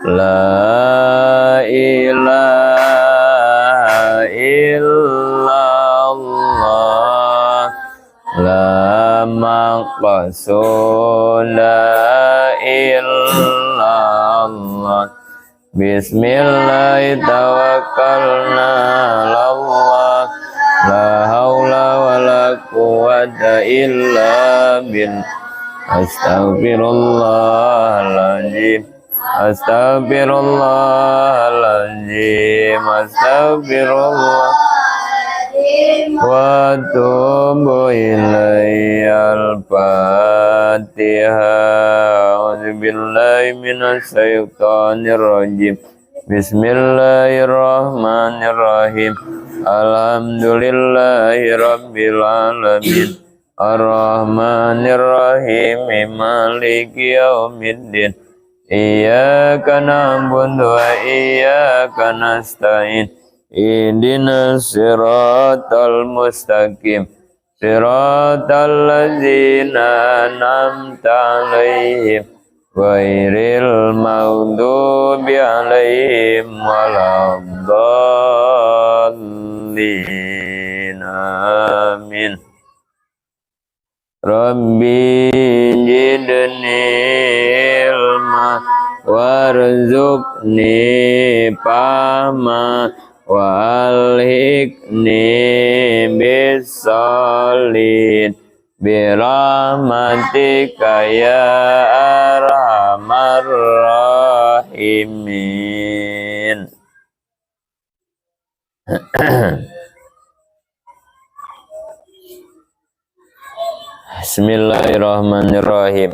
La ilaha illallah. La maqsuda illallah. Bismillah tawakkalna lallah. La haula wa la quwwata illa billah. Astaghfirullahaladzim. Astaghfirullahaladzim. Astaghfirullah. Wa tubu ilayyal Fatihah. A'udzubillahi minasyaitonir rajim. Bismillahirrahmanirrahim. Alhamdulillahi rabbil alamin. Ar-Rahmanir-Rahim. Maliki yaumiddin. Iyyaka na'budu wa iyyaka nasta'in. Ihdinas siratal mustaqim. Siratal ladzina an'amta 'alaihim ghairil maghdubi 'alaihim waladdallin. Amin. Rabbi zidni ilma warzuqni fahma walhiqni bis-sholihin birahmatika ya arhamar rahimin. Bismillahirrahmanirrahim.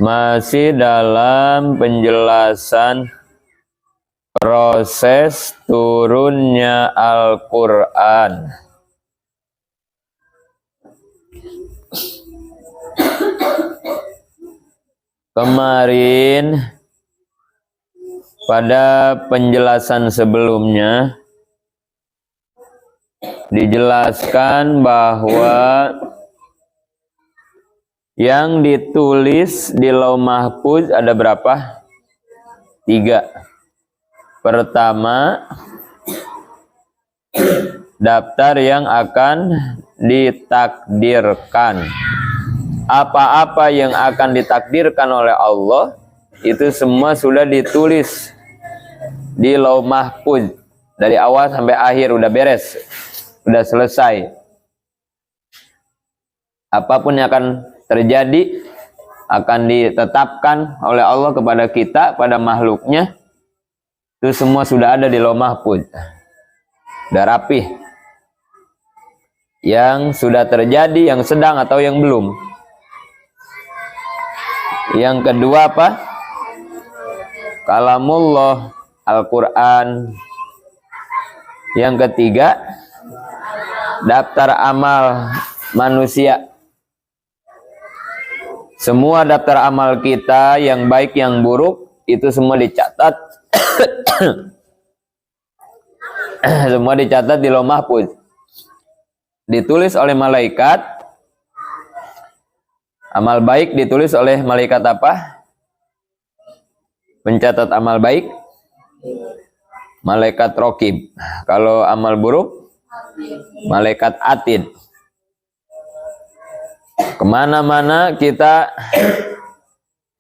Masih dalam penjelasan proses turunnya Al-Quran. Kemarin pada penjelasan sebelumnya dijelaskan bahwa yang ditulis di Lauh Mahfuz ada berapa? 3. Pertama, daftar yang akan ditakdirkan. Apa-apa yang akan ditakdirkan oleh Allah itu semua sudah ditulis di Lauh Mahfuz dari awal sampai akhir, udah beres. Sudah selesai. Apapun yang akan terjadi akan ditetapkan oleh Allah kepada kita, pada makhluknya. Itu semua sudah ada di Lauh Mahfuz. Sudah rapih. Yang sudah terjadi, yang sedang atau yang belum. Yang kedua apa? Kalamullah, Al-Quran. Yang ketiga, daftar amal manusia. Semua daftar amal kita, yang baik yang buruk, itu semua dicatat. Semua dicatat di Lauh Mahfuz. Ditulis oleh malaikat. Amal baik ditulis oleh malaikat apa? Pencatat amal baik, malaikat Raqib. Kalau amal buruk, malaikat Atid. Kemana-mana kita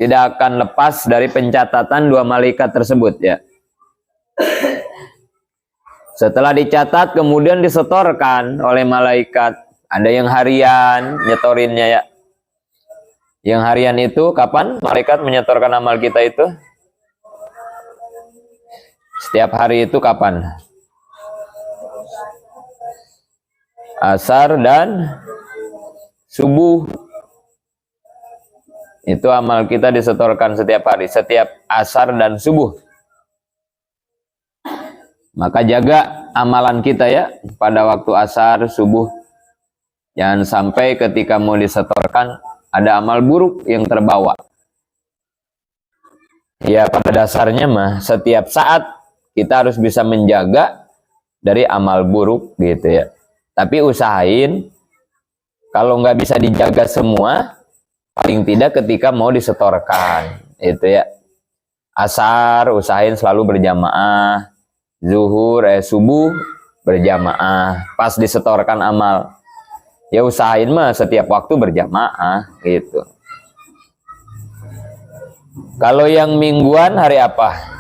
tidak akan lepas dari pencatatan 2 malaikat tersebut ya. Setelah dicatat kemudian disetorkan oleh malaikat. Ada yang harian nyetorinnya ya. Yang harian itu kapan malaikat menyetorkan amal kita itu? Setiap hari itu kapan? Asar dan subuh. Itu amal kita disetorkan setiap hari, setiap asar dan subuh. Maka jaga amalan kita ya pada waktu asar, subuh. Jangan sampai ketika mau disetorkan ada amal buruk yang terbawa. Ya pada dasarnya mah setiap saat kita harus bisa menjaga dari amal buruk gitu ya. Tapi usahain kalau nggak bisa dijaga semua, paling tidak ketika mau disetorkan itu ya. Asar usahain selalu berjamaah, zuhur subuh berjamaah, pas disetorkan amal ya usahain mah setiap waktu berjamaah gitu. Kalau yang mingguan hari apa?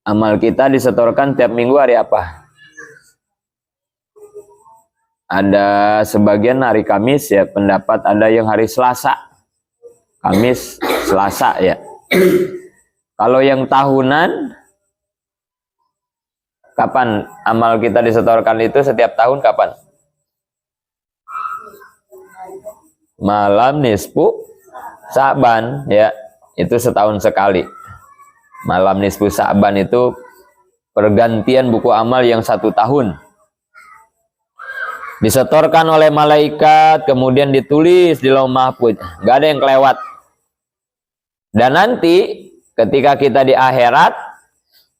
Amal kita disetorkan tiap minggu hari apa? Ada sebagian hari Kamis ya, pendapat ada yang hari Selasa. Kamis, Selasa ya. Kalau yang tahunan, kapan amal kita disetorkan itu setiap tahun kapan? Malam nisfu Sa'ban ya, itu setahun sekali. Malam nisfu Sa'ban itu pergantian buku amal yang 1 tahun. Disetorkan oleh malaikat, kemudian ditulis di Lauh Mahfuz. Gak ada yang kelewat. Dan nanti ketika kita di akhirat,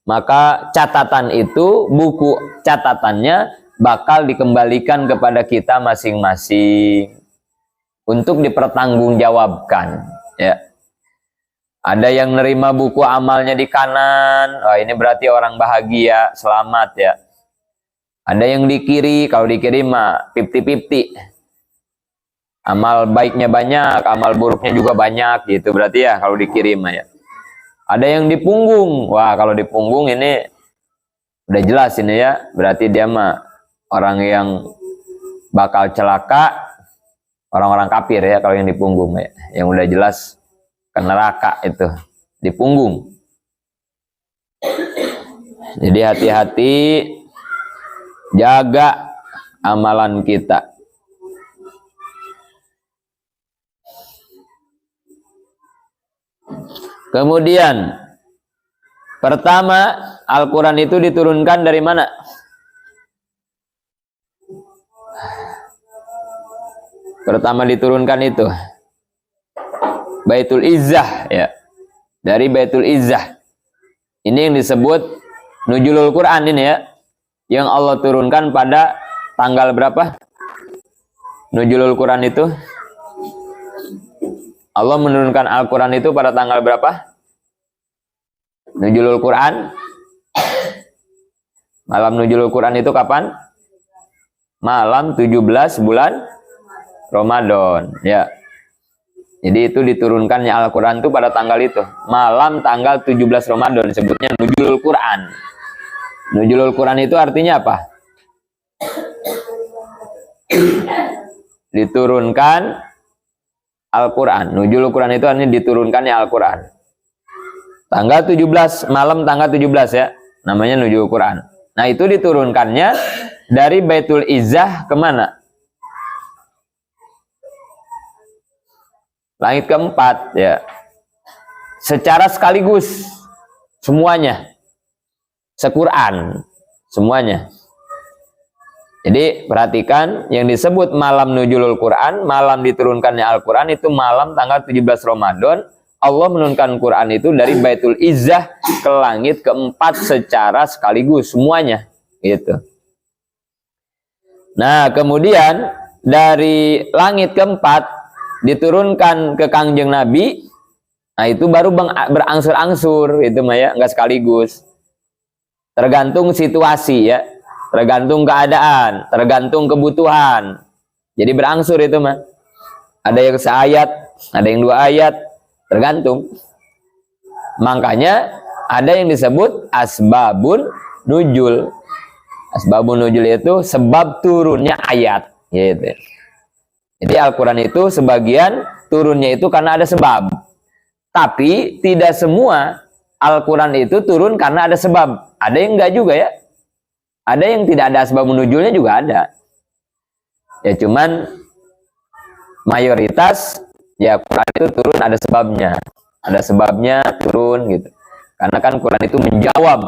maka catatan itu, buku catatannya bakal dikembalikan kepada kita masing-masing untuk dipertanggungjawabkan. Ya. Ada yang nerima buku amalnya di kanan, oh ini berarti orang bahagia, selamat ya. Ada yang di kiri, kalau di kiri mah 50-50. Amal baiknya banyak, amal buruknya juga banyak gitu. Berarti ya kalau di kiri mah ya. Ada yang di punggung. Wah, kalau di punggung ini udah jelas ini ya. Berarti dia mah orang yang bakal celaka, orang-orang kafir ya kalau yang di punggung ya. Yang udah jelas ke neraka itu di punggung. Jadi hati-hati, jaga amalan kita. Kemudian pertama, Al-Quran itu diturunkan dari mana? Pertama diturunkan itu Baitul Izzah ya. Dari Baitul Izzah. Ini yang disebut Nuzulul Quran ini ya. Yang Allah turunkan pada tanggal berapa? Nuzulul Quran itu. Allah menurunkan Al-Quran itu pada tanggal berapa? Nuzulul Quran. Malam Nuzulul Quran itu kapan? Malam 17 bulan Ramadan ya. Jadi itu diturunkannya Al-Quran itu pada tanggal itu. Malam tanggal 17 Ramadan disebutnya Nuzulul Quran. Nuzulul Quran itu artinya apa? Diturunkan Al-Quran. Nuzulul Quran itu artinya diturunkannya Al-Quran. Tanggal 17, malam tanggal 17 ya. Namanya Nuzulul Quran. Nah itu diturunkannya dari Baitul Izzah kemana? Langit keempat ya. Secara sekaligus semuanya. Sequran semuanya. Jadi perhatikan yang disebut malam Nuzulul Quran, malam diturunkannya Al-Quran itu malam tanggal 17 Ramadan. Allah menurunkan Quran itu dari Baitul Izzah ke langit keempat secara sekaligus semuanya gitu. Nah kemudian dari langit keempat diturunkan ke Kangjeng Nabi. Nah itu baru berangsur-angsur itu mah ya, enggak sekaligus. Tergantung situasi ya, tergantung keadaan, tergantung kebutuhan. Jadi berangsur itu mah. Ada yang seayat, ada yang 2 ayat, tergantung. Makanya ada yang disebut asbabun nuzul. Asbabun nuzul itu sebab turunnya ayat gitu. Jadi Al-Quran itu sebagian turunnya itu karena ada sebab. Tapi tidak semua Al-Quran itu turun karena ada sebab. Ada yang enggak juga ya. Ada yang tidak ada sebab nuzulnya juga ada. Ya cuman mayoritas ya Quran itu turun ada sebabnya. Ada sebabnya turun gitu. Karena kan Quran itu menjawab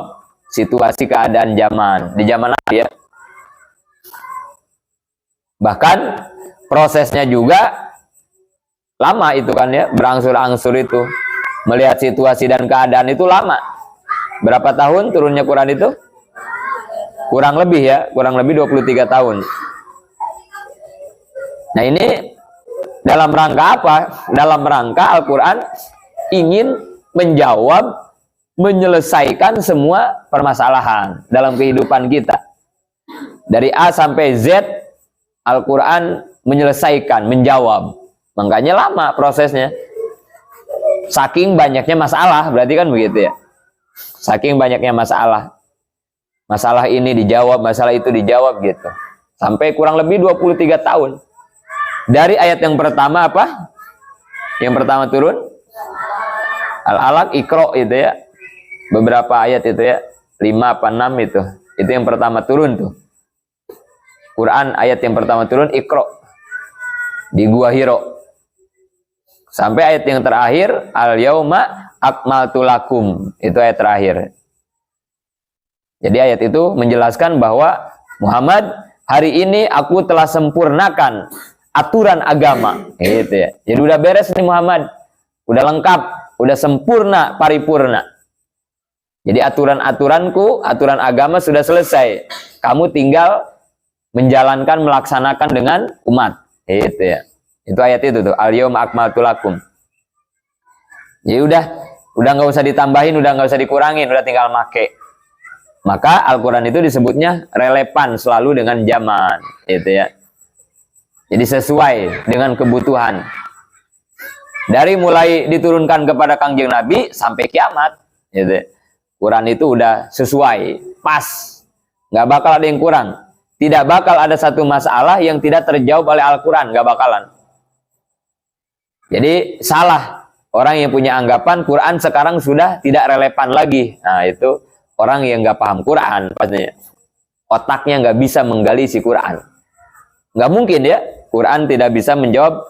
situasi keadaan zaman. Di zaman apa ya? Bahkan prosesnya juga lama itu kan ya, berangsur-angsur itu. Melihat situasi dan keadaan itu lama. Berapa tahun turunnya Quran itu? Kurang lebih ya, kurang lebih 23 tahun. Nah ini dalam rangka apa? Dalam rangka Al-Quran ingin menjawab, menyelesaikan semua permasalahan dalam kehidupan kita. Dari A sampai Z, Al-Quran menyelesaikan, menjawab. Makanya lama prosesnya. Saking banyaknya masalah, berarti kan begitu ya. Saking banyaknya masalah. Masalah ini dijawab, masalah itu dijawab gitu. Sampai kurang lebih 23 tahun. Dari ayat yang pertama apa? Yang pertama turun? Al-Alaq, Iqra itu ya. Beberapa ayat itu ya. 5 apa 6 itu. Itu yang pertama turun tuh. Quran ayat yang pertama turun Iqra. Di Gua Hiro. Sampai ayat yang terakhir Al-Yauma akmaltu lakum. Itu ayat terakhir. Jadi ayat itu menjelaskan bahwa Muhammad, hari ini aku telah sempurnakan aturan agama. Gitu ya. Jadi udah beres nih Muhammad. Udah lengkap, udah sempurna, paripurna. Jadi aturan-aturanku, aturan agama sudah selesai. Kamu tinggal menjalankan, melaksanakan dengan umat. Gitu ya. Itu ayat itu tuh, al-yauma akmaltu lakum. Jadi udah nggak usah ditambahin, udah nggak usah dikurangin, udah tinggal make. Maka Al-Quran itu disebutnya relevan selalu dengan zaman, gitu ya. Jadi sesuai dengan kebutuhan. Dari mulai diturunkan kepada Kangjeng Nabi sampai kiamat, gitu ya. Quran itu udah sesuai, pas, nggak bakal ada yang kurang. Tidak bakal ada satu masalah yang tidak terjawab oleh Al-Quran, nggak bakalan. Jadi salah orang yang punya anggapan Quran sekarang sudah tidak relevan lagi. Nah itu orang yang nggak paham Quran pastinya. Otaknya nggak bisa menggali si Quran. Nggak mungkin ya Quran tidak bisa menjawab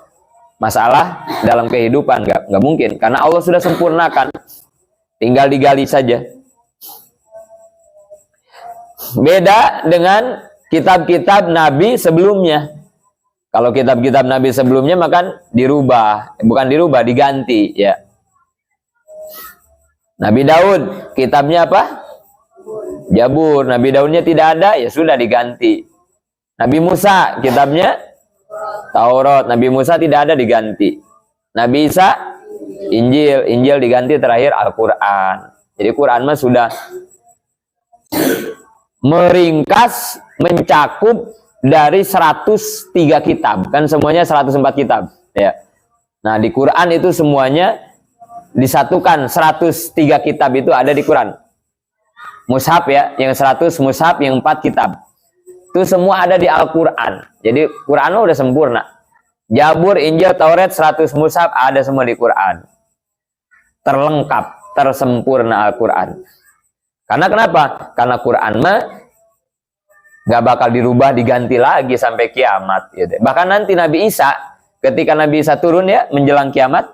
masalah dalam kehidupan, nggak mungkin. Karena Allah sudah sempurnakan. Tinggal digali saja. Beda dengan kitab-kitab Nabi sebelumnya. Kalau kitab-kitab Nabi sebelumnya maka dirubah, bukan dirubah, diganti ya. Nabi Daud, kitabnya apa? Jabur. Nabi Daudnya tidak ada, ya sudah diganti. Nabi Musa, kitabnya Taurat. Nabi Musa tidak ada, diganti. Nabi Isa, Injil. Injil diganti, terakhir Al-Quran. Jadi Quran mah sudah meringkas, mencakup dari 103 kitab, kan semuanya 104 kitab ya. Nah di Quran itu semuanya disatukan, 103 kitab itu ada di Quran. Mushaf ya, yang 100 mushaf, yang 4 kitab. Itu semua ada di Al-Quran. Jadi Quran udah sempurna. Jabur, Injil, Taurat, 100 mushaf ada semua di Quran. Terlengkap, tersempurna Al-Quran. Karena kenapa? Karena Quran mah nggak bakal dirubah, diganti lagi sampai kiamat gitu. Bahkan nanti Nabi Isa, ketika Nabi Isa turun ya menjelang kiamat,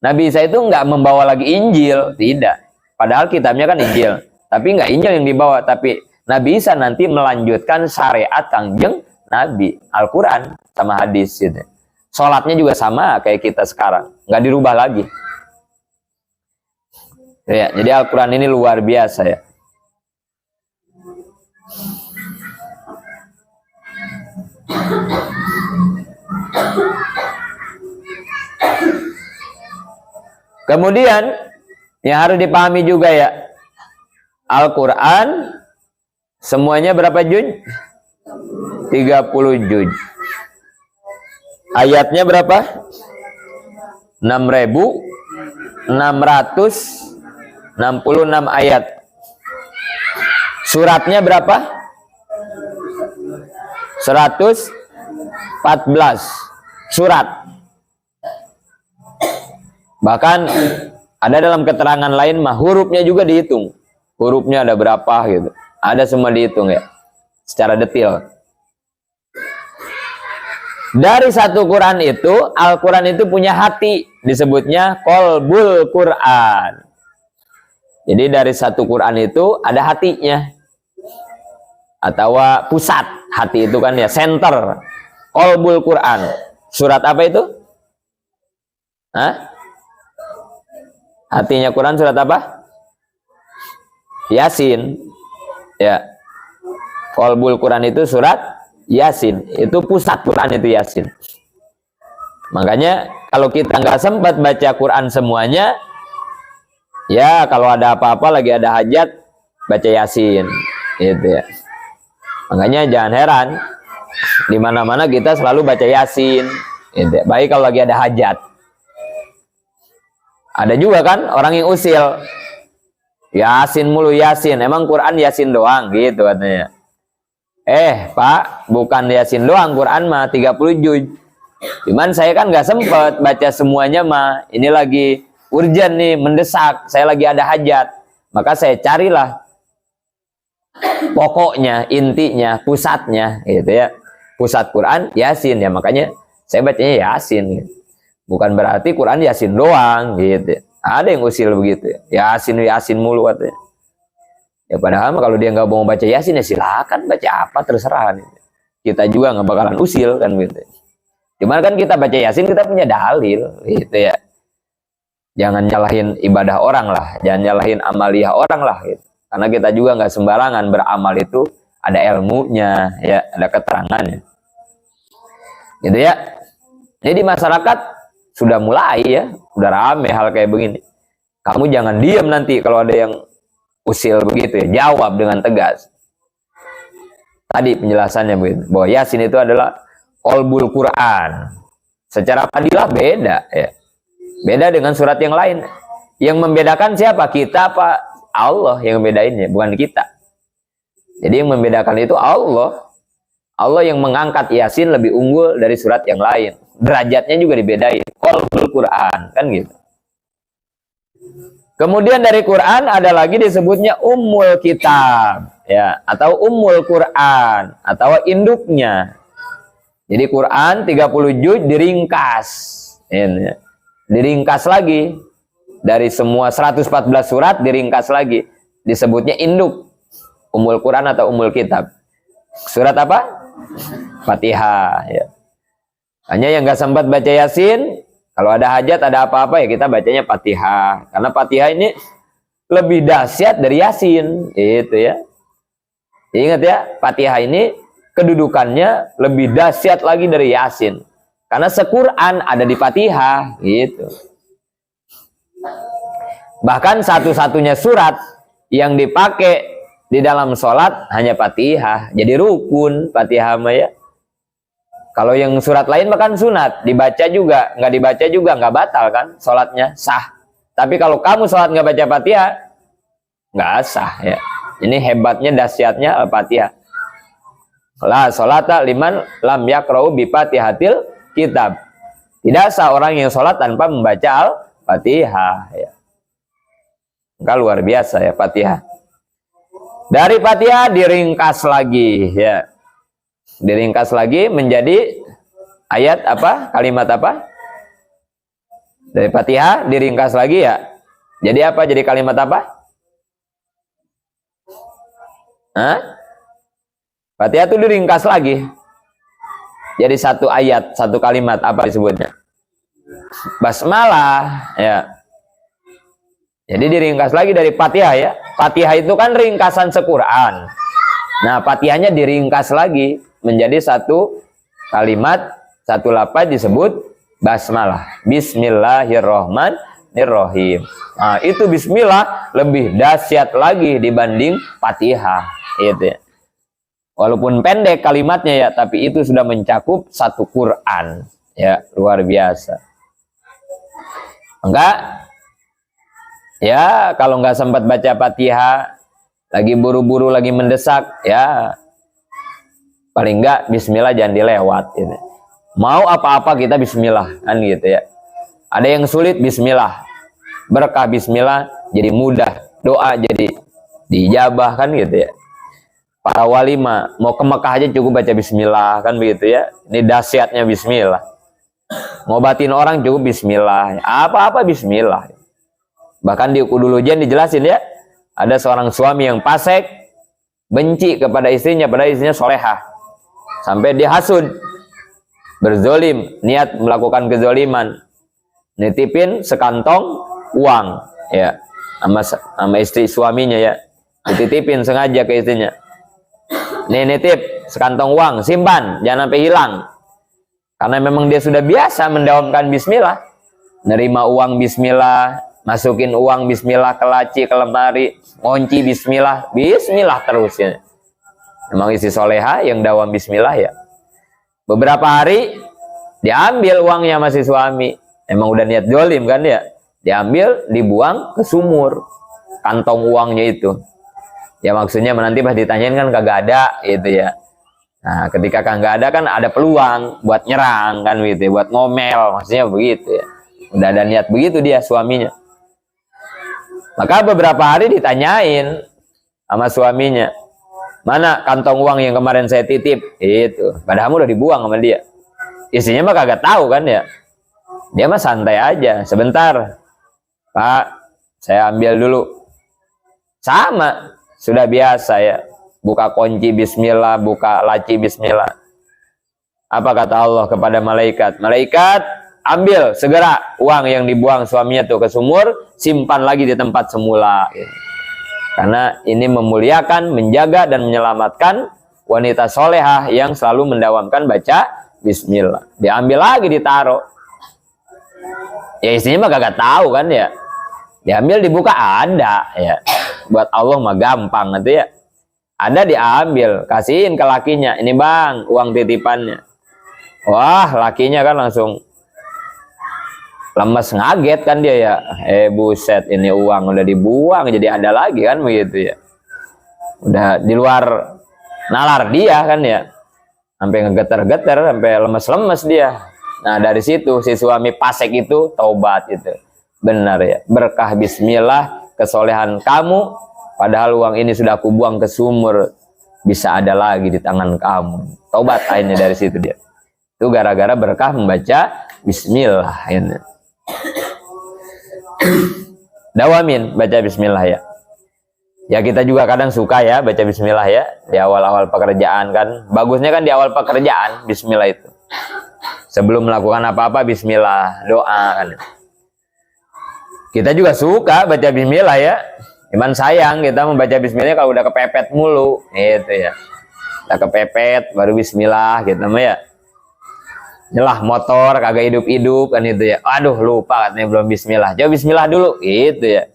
Nabi Isa itu nggak membawa lagi Injil, tidak. Padahal kitabnya kan Injil, tapi nggak Injil yang dibawa, tapi Nabi Isa nanti melanjutkan syariat Kangjeng Nabi, Al-Quran sama hadis gitu. Sholatnya juga sama kayak kita sekarang, nggak dirubah lagi. Ya, jadi Al-Quran ini luar biasa ya. Kemudian yang harus dipahami juga ya, Al-Quran semuanya berapa juz? 30 juz. Ayatnya berapa? 6.666 ayat. Suratnya berapa? 114 surat. Bahkan ada dalam keterangan lain mah hurufnya juga dihitung. Hurufnya ada berapa gitu. Ada semua dihitung ya. Secara detail. Dari satu Quran itu, Al-Quran itu punya hati. Disebutnya Qalbul Quran. Jadi dari satu Quran itu ada hatinya. Atau pusat. Hati itu kan ya, center. Qalbul Quran. Surat apa itu? Hah? Hatinya Quran surat apa? Yasin. Ya. Qalbul Quran itu surat Yasin. Itu pusat Quran itu Yasin. Makanya kalau kita nggak sempat baca Quran semuanya, ya kalau ada apa-apa lagi ada hajat, baca Yasin. Gitu ya. Makanya jangan heran, di mana-mana kita selalu baca Yasin. Gitu ya. Baik kalau lagi ada hajat. Ada juga kan orang yang usil, Yasin mulu Yasin, emang Quran Yasin doang gitu katanya. Pak, bukan Yasin doang, Quran mah 30 juz. Cuman saya kan nggak sempet baca semuanya mah. Ini lagi urgent nih, mendesak, saya lagi ada hajat. Maka saya carilah pokoknya, intinya, pusatnya gitu ya. Pusat Quran Yasin ya, makanya saya bacanya Yasin gitu. Bukan berarti Quran Yasin doang gitu. Ada yang usil begitu. Yasin mulu katanya. Ya padahal kalau dia nggak mau baca Yasin ya silakan baca apa terserah. Gitu. Kita juga nggak bakalan usil kan gitu. Cuman kan kita baca Yasin kita punya dalil gitu ya. Jangan nyalahin ibadah orang lah, jangan nyalahin amaliyah orang lah gitu. Karena kita juga nggak sembarangan beramal itu ada ilmunya ya, ada keterangannya. Gitu ya. Jadi masyarakat sudah mulai ya, udah rame hal kayak begini. Kamu jangan diam nanti kalau ada yang usil begitu ya, jawab dengan tegas. Tadi penjelasannya begitu, bahwa Yasin itu adalah qalbul Quran. Secara fadilah beda ya. Beda dengan surat yang lain. Yang membedakan siapa? Kita apa? Allah yang membedainnya, bukan kita. Jadi yang membedakan itu Allah. Allah yang mengangkat Yasin lebih unggul dari surat yang lain. Derajatnya juga dibedain. Qalbul Quran, kan gitu. Kemudian dari Quran ada lagi disebutnya Ummul Kitab, ya, atau Ummul Quran, atau induknya. Jadi Quran 30 juz diringkas. Ini, diringkas lagi. Dari semua 114 surat diringkas lagi. Disebutnya induk. Ummul Quran atau Ummul Kitab. Surat apa? Fatihah ya. Hanya yang nggak sempat baca Yasin, kalau ada hajat ada apa-apa ya kita bacanya Fatihah. Karena Fatihah ini lebih dahsyat dari Yasin, itu ya. Ingat ya, Fatihah ini kedudukannya lebih dahsyat lagi dari Yasin. Karena se-Quran ada di Fatihah, gitu. Bahkan satu-satunya surat yang dipakai di dalam sholat hanya Fatihah. Jadi rukun Fatihah mah ya. Kalau yang surat lain makan sunat, dibaca juga, nggak dibaca juga nggak batal kan, sholatnya sah. Tapi kalau kamu sholat nggak baca Fatihah, nggak sah ya. Ini hebatnya, dahsyatnya Al-Fatihah. La sholata liman lam yaqra'u bi Fatihatil kitab. Tidak sah orang yang sholat tanpa membaca Al-Fatihah ya. Enggak, luar biasa ya Fatihah. Dari Fatihah diringkas lagi ya. Diringkas lagi menjadi ayat apa? Kalimat apa? Dari Fatihah diringkas lagi ya. Jadi apa? Jadi kalimat apa? Hah? Fatihah itu diringkas lagi. Jadi satu ayat, satu kalimat, apa disebutnya? Basmalah ya. Jadi diringkas lagi dari Fatihah ya. Fatihah itu kan ringkasan se-Quran. Nah, Fatihahnya diringkas lagi menjadi satu kalimat, satu lafaz disebut basmalah. Bismillahirrahmanirrahim. Nah, itu bismillah lebih dahsyat lagi dibanding Fatihah, gitu ya. Walaupun pendek kalimatnya ya, tapi itu sudah mencakup satu Quran. Ya, luar biasa. Enggak? Ya, kalau nggak sempat baca Fatihah, lagi buru-buru, lagi mendesak, ya paling enggak bismillah jangan dilewat gitu. Mau apa-apa kita bismillah kan gitu ya. Ada yang sulit bismillah. Berkah bismillah jadi mudah. Doa jadi diijabah kan gitu ya. Para wali mah mau ke Mekah aja cukup baca bismillah kan begitu ya. Ini dahsyatnya bismillah. Ngobatin orang cukup bismillah. Apa-apa bismillah. Bahkan di Qudulujan dijelasin ya. Ada seorang suami yang fasik, benci kepada istrinya, padahal istrinya solehah. Sampai dihasud, berzolim, niat melakukan kezoliman, nitipin sekantong uang, ya, sama istri suaminya ya, dititipin sengaja ke istrinya. Nih nitip sekantong uang, simpan, jangan sampai hilang. Karena memang dia sudah biasa mendawamkan bismillah. Nerima uang bismillah, masukin uang bismillah ke laci, ke lemari, ngunci bismillah, bismillah terus ya. Memang isi soleha yang dawam bismillah ya. Beberapa hari diambil uangnya masih suami. Emang udah niat jolim kan ya. Diambil, dibuang ke sumur. Kantong uangnya itu. Ya maksudnya nanti pas ditanyain kan kagak ada gitu ya. Nah ketika kagak ada kan ada peluang buat nyerang kan gitu ya. Buat ngomel, maksudnya begitu ya. Udah ada niat begitu dia suaminya. Maka beberapa hari ditanyain sama suaminya. Mana kantong uang yang kemarin saya titip? Itu. Padahal udah dibuang sama dia. Istrinya mah kagak tahu kan ya. Dia mah santai aja. Sebentar. Pak, saya ambil dulu. Sama. Sudah biasa ya. Buka kunci bismillah, buka laci bismillah. Apa kata Allah kepada malaikat? Malaikat, ambil segera uang yang dibuang suaminya tuh ke sumur, simpan lagi di tempat semula. Karena ini memuliakan, menjaga, dan menyelamatkan wanita solehah yang selalu mendawamkan baca bismillah. Diambil lagi, ditaruh. Ya istrinya mah kagak tahu kan ya. Diambil, dibuka, ada ya. Buat Allah mah gampang gitu ya. Ada, diambil, kasihin ke lakinya. Ini bang, uang titipannya. Wah, lakinya kan langsung lemes, ngaget kan dia ya. Buset, ini uang udah dibuang jadi ada lagi kan begitu ya. Udah di luar nalar dia kan ya. Sampai ngegeter-geter, sampai lemes-lemes dia. Nah, dari situ si suami fasik itu taubat itu. Benar ya. Berkah bismillah, kesolehan kamu, padahal uang ini sudah aku buang ke sumur, bisa ada lagi di tangan kamu. Taubat akhirnya dari situ dia. Itu gara-gara berkah membaca bismillah ini. Dawamin baca bismillah ya. Ya kita juga kadang suka ya baca bismillah ya di awal-awal pekerjaan kan. Bagusnya kan di awal pekerjaan bismillah itu. Sebelum melakukan apa-apa bismillah, doa kan. Kita juga suka baca bismillah ya. Cuman sayang kita membaca bismillah kalau udah kepepet mulu gitu ya. Udah kepepet baru bismillah gitu mah ya. Nyelah motor kagak hidup-hidup kan itu ya. Aduh lupa katanya belum bismillah. Coba bismillah dulu gitu ya.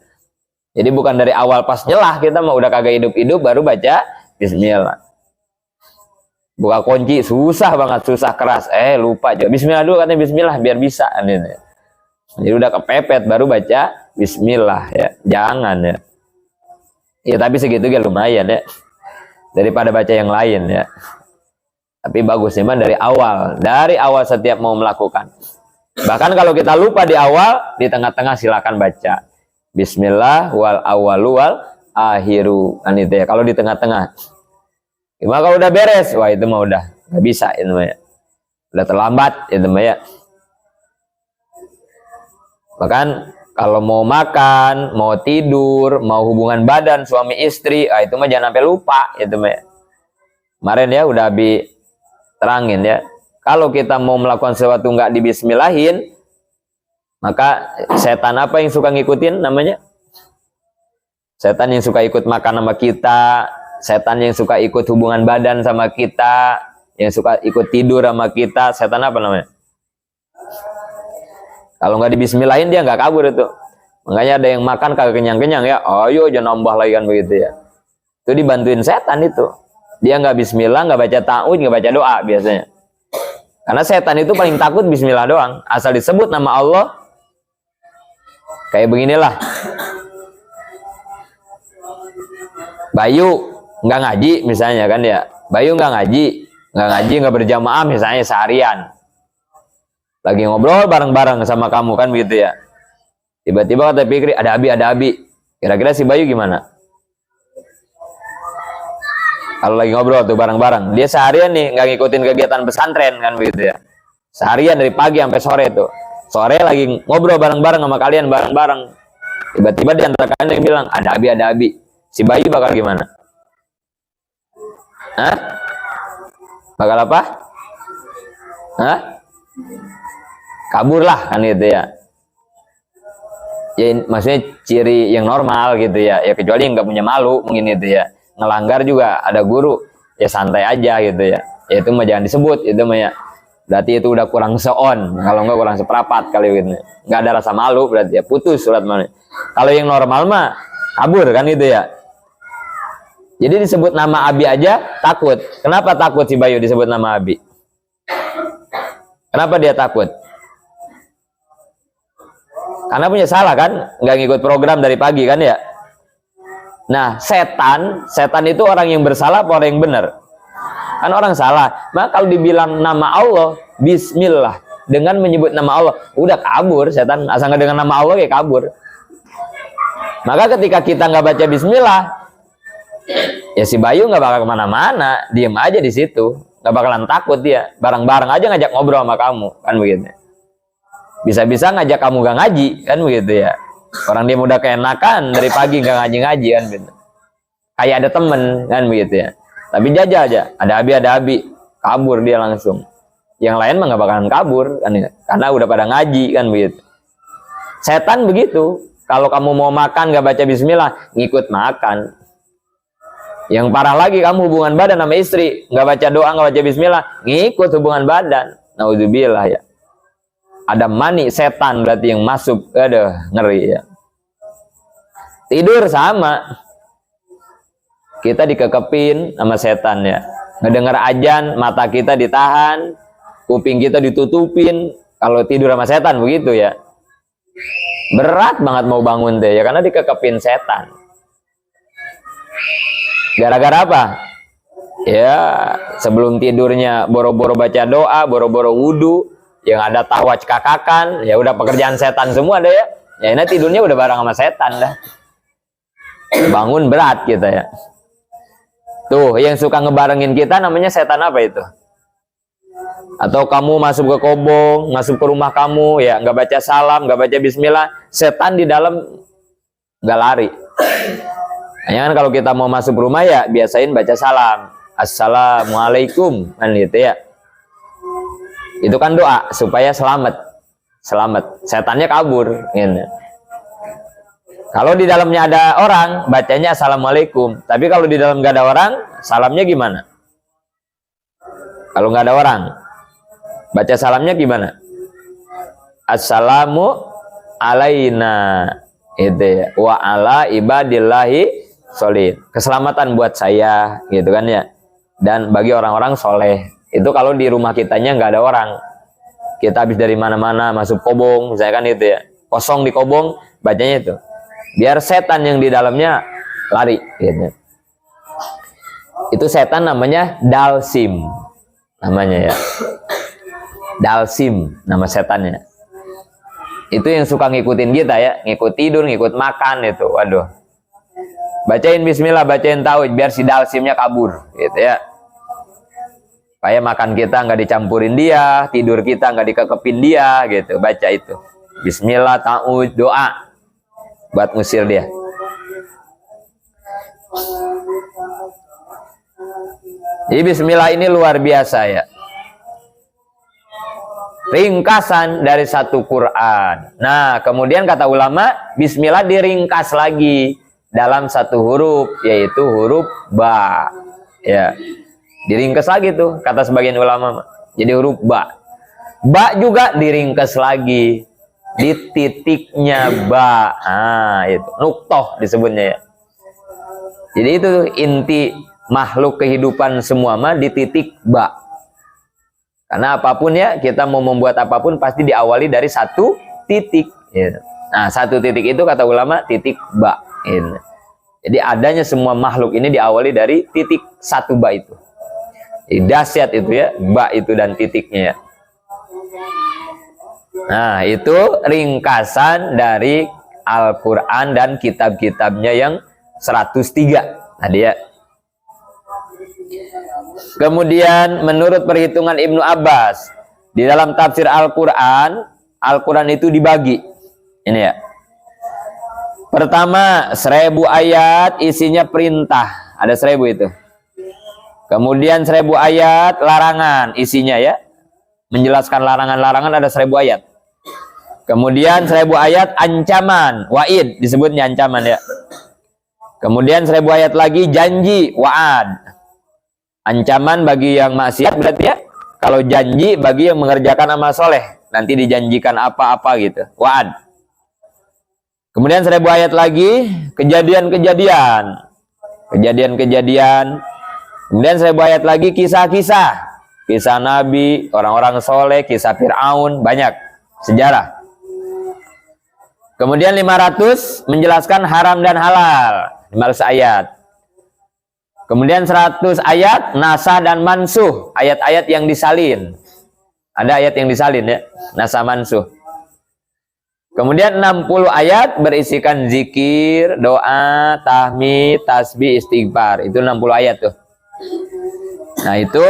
Jadi bukan dari awal pas nyelah kita mah udah kagak hidup-hidup baru baca bismillah. Buka kunci susah banget, susah keras. Lupa coba bismillah dulu katanya bismillah biar bisa kan itu ya. Jadi udah kepepet baru baca bismillah ya. Jangan ya. Ya tapi segitu ya lumayan ya. Daripada baca yang lain ya. Tapi bagusnya mah dari awal setiap mau melakukan. Bahkan kalau kita lupa di awal, di tengah-tengah silakan baca bismillah wal awalu wal akhiru kan itu ya. Kalau di tengah-tengah, cuma kalau udah beres, wah itu mah udah nggak bisa itu mah ya. Udah terlambat itu mah ya. Bahkan kalau mau makan, mau tidur, mau hubungan badan suami istri, itu mah jangan sampai lupa itu mah ya. Kemarin ya udah terangin ya, kalau kita mau melakukan sesuatu nggak dibismillahin, maka setan apa yang suka ngikutin namanya? Setan yang suka ikut makan sama kita, setan yang suka ikut hubungan badan sama kita, yang suka ikut tidur sama kita, setan apa namanya? Kalau nggak dibismillahin dia nggak kabur itu. Makanya ada yang makan kagak kenyang-kenyang ya, ayo jangan nambah lagi kan begitu ya. Itu dibantuin setan itu. Dia nggak bismillah, nggak baca ta'awudz, nggak baca doa biasanya. Karena setan itu paling takut bismillah doang. Asal disebut nama Allah, kayak beginilah. Bayu nggak ngaji misalnya kan ya. Bayu nggak ngaji, nggak berjamaah misalnya seharian. Lagi ngobrol bareng-bareng sama kamu kan begitu ya. Tiba-tiba kata Fikri, ada Abi. Kira-kira si Bayu gimana? Kalau lagi ngobrol tuh bareng-bareng, dia seharian nih nggak ngikutin kegiatan pesantren kan begitu ya. Seharian dari pagi sampai sore tuh. Sore lagi ngobrol bareng-bareng sama kalian bareng-bareng. Tiba-tiba di antara kalian yang bilang ada Abi. Si Bayu bakal gimana? Hah? Bakal apa? Hah? Kabur lah kan gitu ya. Ya maksudnya ciri yang normal gitu ya. Ya kecuali yang nggak punya malu mungkin itu ya. Ngelanggar juga ada guru ya santai aja gitu ya. Ya itu mah jangan disebut, itu mah ya. Berarti itu udah kurang seon, kalau enggak kurang seperempat kali gitu. Enggak ada rasa malu berarti ya, putus surat malu. Kalau yang normal mah kabur kan gitu ya. Jadi disebut nama Abi aja takut. Kenapa takut si Bayu disebut nama Abi? Kenapa dia takut? Karena punya salah kan, nggak ngikut program dari pagi kan ya. Nah, setan itu orang yang bersalah apa orang yang benar? Kan orang salah. Maka kalau dibilang nama Allah, Bismillah, dengan menyebut nama Allah, udah kabur setan. Asal nggak dengan nama Allah ya kabur. Maka ketika kita nggak baca Bismillah, ya si Bayu nggak bakal kemana-mana, diem aja di situ, nggak bakalan takut dia. Bareng-bareng aja ngajak ngobrol sama kamu, kan begitu. Bisa-bisa ngajak kamu gak ngaji, kan begitu ya. Orang dia udah keenakan dari pagi gak ngaji-ngaji kan gitu. Kayak ada temen kan begitu ya. Tapi jajah aja, ada Abi, kabur dia langsung. Yang lain mah gak bakalan kabur kan ya. Karena udah pada ngaji kan begitu. Setan begitu. Kalau kamu mau makan gak baca bismillah, ngikut makan. Yang parah lagi kamu hubungan badan sama istri, gak baca doa, gak baca bismillah, ngikut hubungan badan. Naudzubillah ya. Ada mani setan berarti yang masuk, aduh ngeri ya. Tidur sama, kita dikekepin sama setan ya. Ngedengar ajan, mata kita ditahan, kuping kita ditutupin. Kalau tidur sama setan begitu ya, berat banget mau bangun deh ya, karena dikekepin setan. Gara-gara apa? Ya sebelum tidurnya boro-boro baca doa, boro-boro wudhu, yang ada tawa cekakakan, ya udah pekerjaan setan semua deh ya. Ya ini tidurnya udah bareng sama setan dah. Bangun berat kita ya. Tuh, yang suka ngebarengin kita namanya setan apa itu? Atau kamu masuk ke kobong, masuk ke rumah kamu, ya nggak baca salam, nggak baca bismillah, setan di dalam nggak lari. Hanya kan kalau kita mau masuk rumah ya biasain baca salam, assalamualaikum, kan gitu ya. Itu kan doa supaya selamat. Setannya kabur gitu. Kalau di dalamnya ada orang, bacanya assalamualaikum. Tapi kalau di dalam nggak ada orang, salamnya gimana? Kalau nggak ada orang, baca salamnya gimana? Assalamu alaina, itu ya. Wa ala ibadillahi sholin. Keselamatan buat saya, gitu kan ya. Dan bagi orang-orang soleh. Itu kalau di rumah kitanya nggak ada orang, kita habis dari mana-mana masuk kobong, misalnya kan itu ya, kosong di kobong, bacanya itu, biar setan yang di dalamnya lari. Gitu. Itu setan namanya dalsim, namanya ya, dalsim nama setannya. Itu yang suka ngikutin kita ya, ngikut tidur, ngikut makan itu, waduh. Bacain bismillah, bacain tauhid, biar si dalsimnya kabur, gitu ya. Supaya makan kita nggak dicampurin dia, tidur kita nggak dikekepin dia, gitu. Baca itu. Bismillah, ta'ud, doa. Buat ngusir dia. Jadi bismillah ini luar biasa ya. Ringkasan dari satu Quran. Nah, kemudian kata ulama, bismillah diringkas lagi dalam satu huruf, yaitu huruf ba. Ya. Diringkas lagi tuh kata sebagian ulama, jadi huruf ba. Ba juga diringkas lagi di titiknya ba. Ah, itu nuktoh disebutnya ya. Jadi itu inti makhluk kehidupan semua mah di titik ba. Karena apapun ya, kita mau membuat apapun pasti diawali dari satu titik. Gitu. Nah, satu titik itu kata ulama titik ba. Gitu. Jadi adanya semua makhluk ini diawali dari titik satu ba itu. Dahsyat itu ya, ba itu dan titiknya ya. Nah, itu ringkasan dari Al-Quran dan kitab-kitabnya yang 103 tadi ya. Kemudian menurut perhitungan Ibnu Abbas, di dalam tafsir Al-Quran, Al-Quran itu dibagi. Ini ya. Pertama, 1000 ayat isinya perintah, ada 1000 itu. Kemudian 1000 ayat larangan isinya ya. Menjelaskan larangan-larangan ada 1000 ayat. Kemudian 1000 ayat ancaman, wa'id disebutnya ancaman ya. Kemudian 1000 ayat lagi janji, wa'ad. Ancaman bagi yang maksiat berarti ya. Kalau janji bagi yang mengerjakan amal soleh, nanti dijanjikan apa-apa gitu. Wa'ad. Kemudian 1000 ayat lagi, kejadian-kejadian. Kejadian-kejadian. Kemudian 1000 ayat lagi, kisah-kisah. Kisah Nabi, orang-orang soleh, kisah Fir'aun, banyak. Sejarah. Kemudian 500 menjelaskan haram dan halal. 500 ayat. Kemudian 100 ayat nasah dan mansuh, ayat-ayat yang disalin. Ada ayat yang disalin ya, nasah mansuh. Kemudian 60 ayat berisikan zikir, doa, tahmid, tasbih, istighfar. Itu 60 ayat tuh. Nah, itu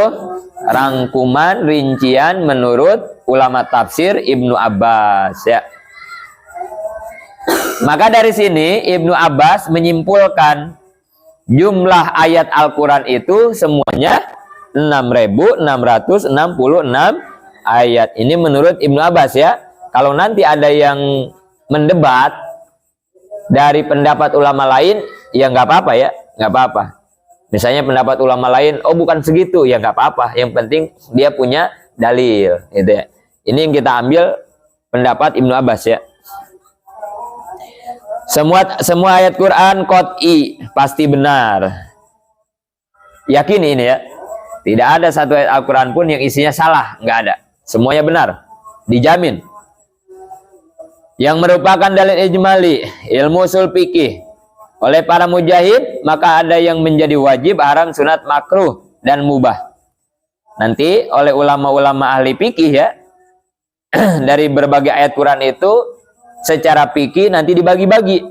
rangkuman rincian menurut ulama tafsir Ibnu Abbas ya. Maka dari sini Ibnu Abbas menyimpulkan jumlah ayat Al-Quran itu semuanya 6.666 ayat. Ini menurut Ibnu Abbas ya. Kalau nanti ada yang mendebat dari pendapat ulama lain, ya nggak apa-apa ya, nggak apa-apa. Misalnya pendapat ulama lain, oh bukan segitu, ya nggak apa-apa. Yang penting dia punya dalil, gitu ya. Ini yang kita ambil pendapat Ibnu Abbas ya. Semua ayat Quran qot'i, pasti benar. Yakin ini ya. Tidak ada satu ayat Al-Quran pun yang isinya salah, nggak ada. Semuanya benar, dijamin. Yang merupakan dalil ijmali, ilmu usul fikih oleh para mujahid, maka ada yang menjadi wajib, haram, sunat, makruh, dan mubah. Nanti oleh ulama-ulama ahli fikih ya, dari berbagai ayat Quran itu secara fikih nanti dibagi-bagi.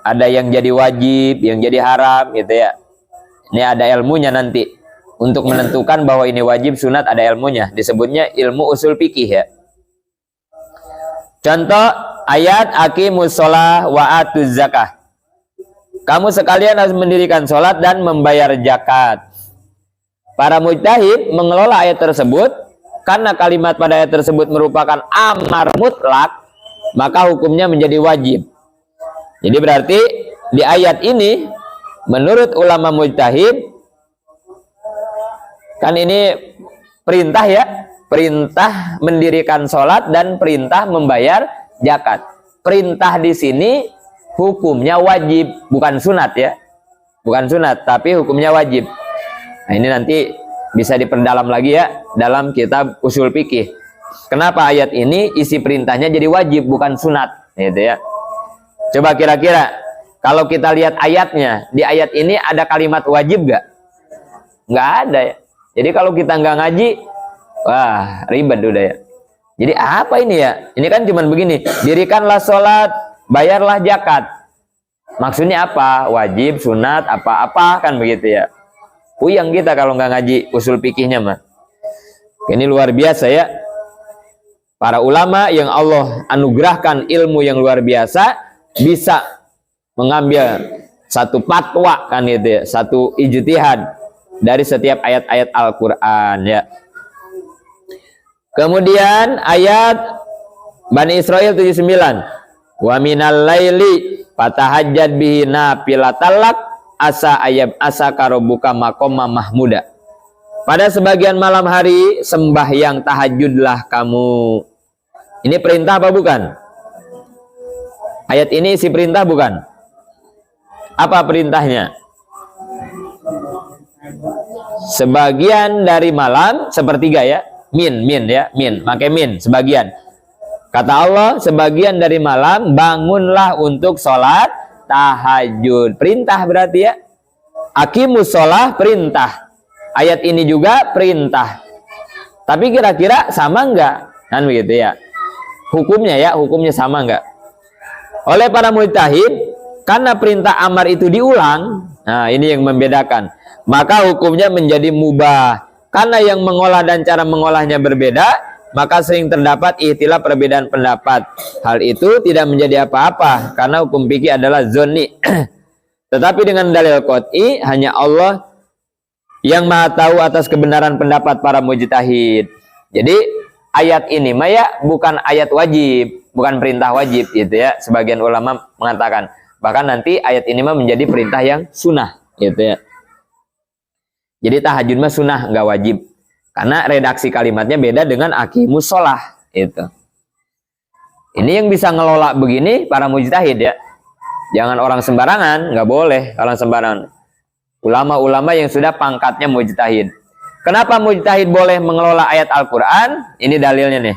Ada yang jadi wajib, yang jadi haram gitu ya. Ini ada ilmunya nanti. Untuk menentukan bahwa ini wajib, sunat, ada ilmunya. Disebutnya ilmu usul fikih ya. Contoh ayat aqimus shalah wa atuz zakah. Kamu sekalian harus mendirikan sholat dan membayar zakat. Para mujtahid mengelola ayat tersebut karena kalimat pada ayat tersebut merupakan amar mutlak, maka hukumnya menjadi wajib. Jadi berarti di ayat ini menurut ulama mujtahid kan ini perintah ya, perintah mendirikan sholat dan perintah membayar zakat. Perintah di sini hukumnya wajib, bukan sunat ya, bukan sunat, tapi hukumnya wajib. Nah ini nanti bisa diperdalam lagi ya dalam kitab usul fikih. Kenapa ayat ini isi perintahnya jadi wajib, bukan sunat, gitu ya. Coba kira-kira kalau kita lihat ayatnya, di ayat ini ada kalimat wajib gak? Nggak ada ya. Jadi kalau kita nggak ngaji, wah ribet udah ya. Jadi apa ini ya? Ini kan cuman begini, dirikanlah sholat, bayarlah zakat. Maksudnya apa? Wajib, sunat, apa-apa kan begitu ya. Puyeng kita kalau nggak ngaji usul fikihnya mah. Ini luar biasa ya. Para ulama yang Allah anugerahkan ilmu yang luar biasa bisa mengambil satu fatwa kan gitu ya, satu ijtihad dari setiap ayat-ayat Al-Quran ya. Kemudian ayat Bani Israil 79, wa minal laili fatahajjad bihi nafilatalak asa ayab asa karobuka makoma mahmuda. Pada sebagian malam hari sembahyang tahajudlah kamu. Ini perintah apa bukan? Ayat ini isi perintah bukan? Apa perintahnya? Sebagian dari malam, sepertiga ya. Min ya, pakai min, sebagian. Kata Allah, sebagian dari malam bangunlah untuk sholat tahajud. Perintah berarti ya. Aqimus sholah perintah. Ayat ini juga perintah. Tapi kira-kira sama enggak? Kan begitu ya. Hukumnya ya, hukumnya sama enggak? Oleh para mujtahid, karena perintah amar itu diulang, nah ini yang membedakan, maka hukumnya menjadi mubah. Karena yang mengolah dan cara mengolahnya berbeda, maka sering terdapat ikhtilaf perbedaan pendapat. Hal itu tidak menjadi apa-apa, karena hukum fikih adalah zonni. Tetapi dengan dalil qot'i, hanya Allah yang maha tahu atas kebenaran pendapat para mujtahid. Jadi ayat ini Maya bukan ayat wajib, bukan perintah wajib gitu ya. Sebagian ulama mengatakan, bahkan nanti ayat ini mah menjadi perintah yang sunnah gitu ya. Jadi tahajud mah sunnah, nggak wajib. Karena redaksi kalimatnya beda dengan aqimus sholah. Itu. Ini yang bisa ngelola begini para mujtahid ya. Jangan orang sembarangan, nggak boleh orang sembarangan. Ulama-ulama yang sudah pangkatnya mujtahid. Kenapa mujtahid boleh mengelola ayat Al-Quran? Ini dalilnya nih.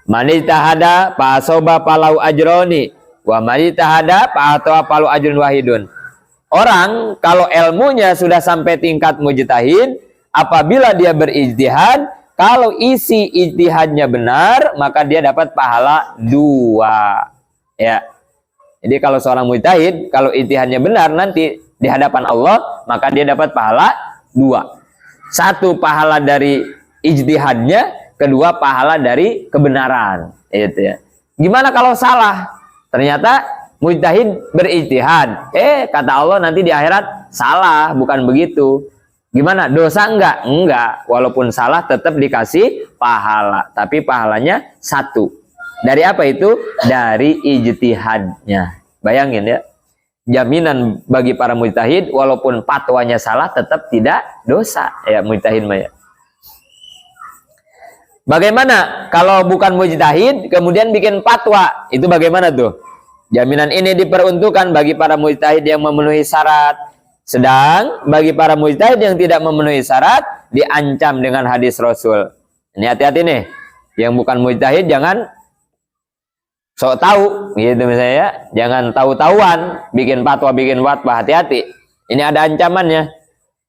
Man ijtahada fa asoba falau ajroni wa man ijtahada fa atwa falau ajrun wahidun. Orang kalau ilmunya sudah sampai tingkat mujtahid, apabila dia berijtihad, kalau isi ijtihadnya benar, maka dia dapat pahala 2. Ya. Jadi kalau seorang mujtahid, kalau ijtihadnya benar nanti di hadapan Allah, maka dia dapat pahala 2. 1 pahala dari ijtihadnya, 2 pahala dari kebenaran. Itu ya. Gimana kalau salah? Ternyata mujtahid berijtihad. Kata Allah nanti di akhirat salah, bukan begitu. Gimana? Dosa enggak? Enggak. Walaupun salah tetap dikasih pahala. Tapi pahalanya 1. Dari apa itu? Dari ijtihadnya. Bayangin ya. Jaminan bagi para mujtahid, walaupun fatwanya salah tetap tidak dosa. Ya mujtahid mah ya. Bagaimana kalau bukan mujtahid kemudian bikin fatwa? Itu bagaimana tuh? Jaminan ini diperuntukkan bagi para mujtahid yang memenuhi syarat. Sedang bagi para mujtahid yang tidak memenuhi syarat diancam dengan hadis Rasul. Ini hati-hati nih. Yang bukan mujtahid jangan sok tahu gitu misalnya ya. Jangan tahu-tahuan bikin fatwa, hati-hati. Ini ada ancamannya.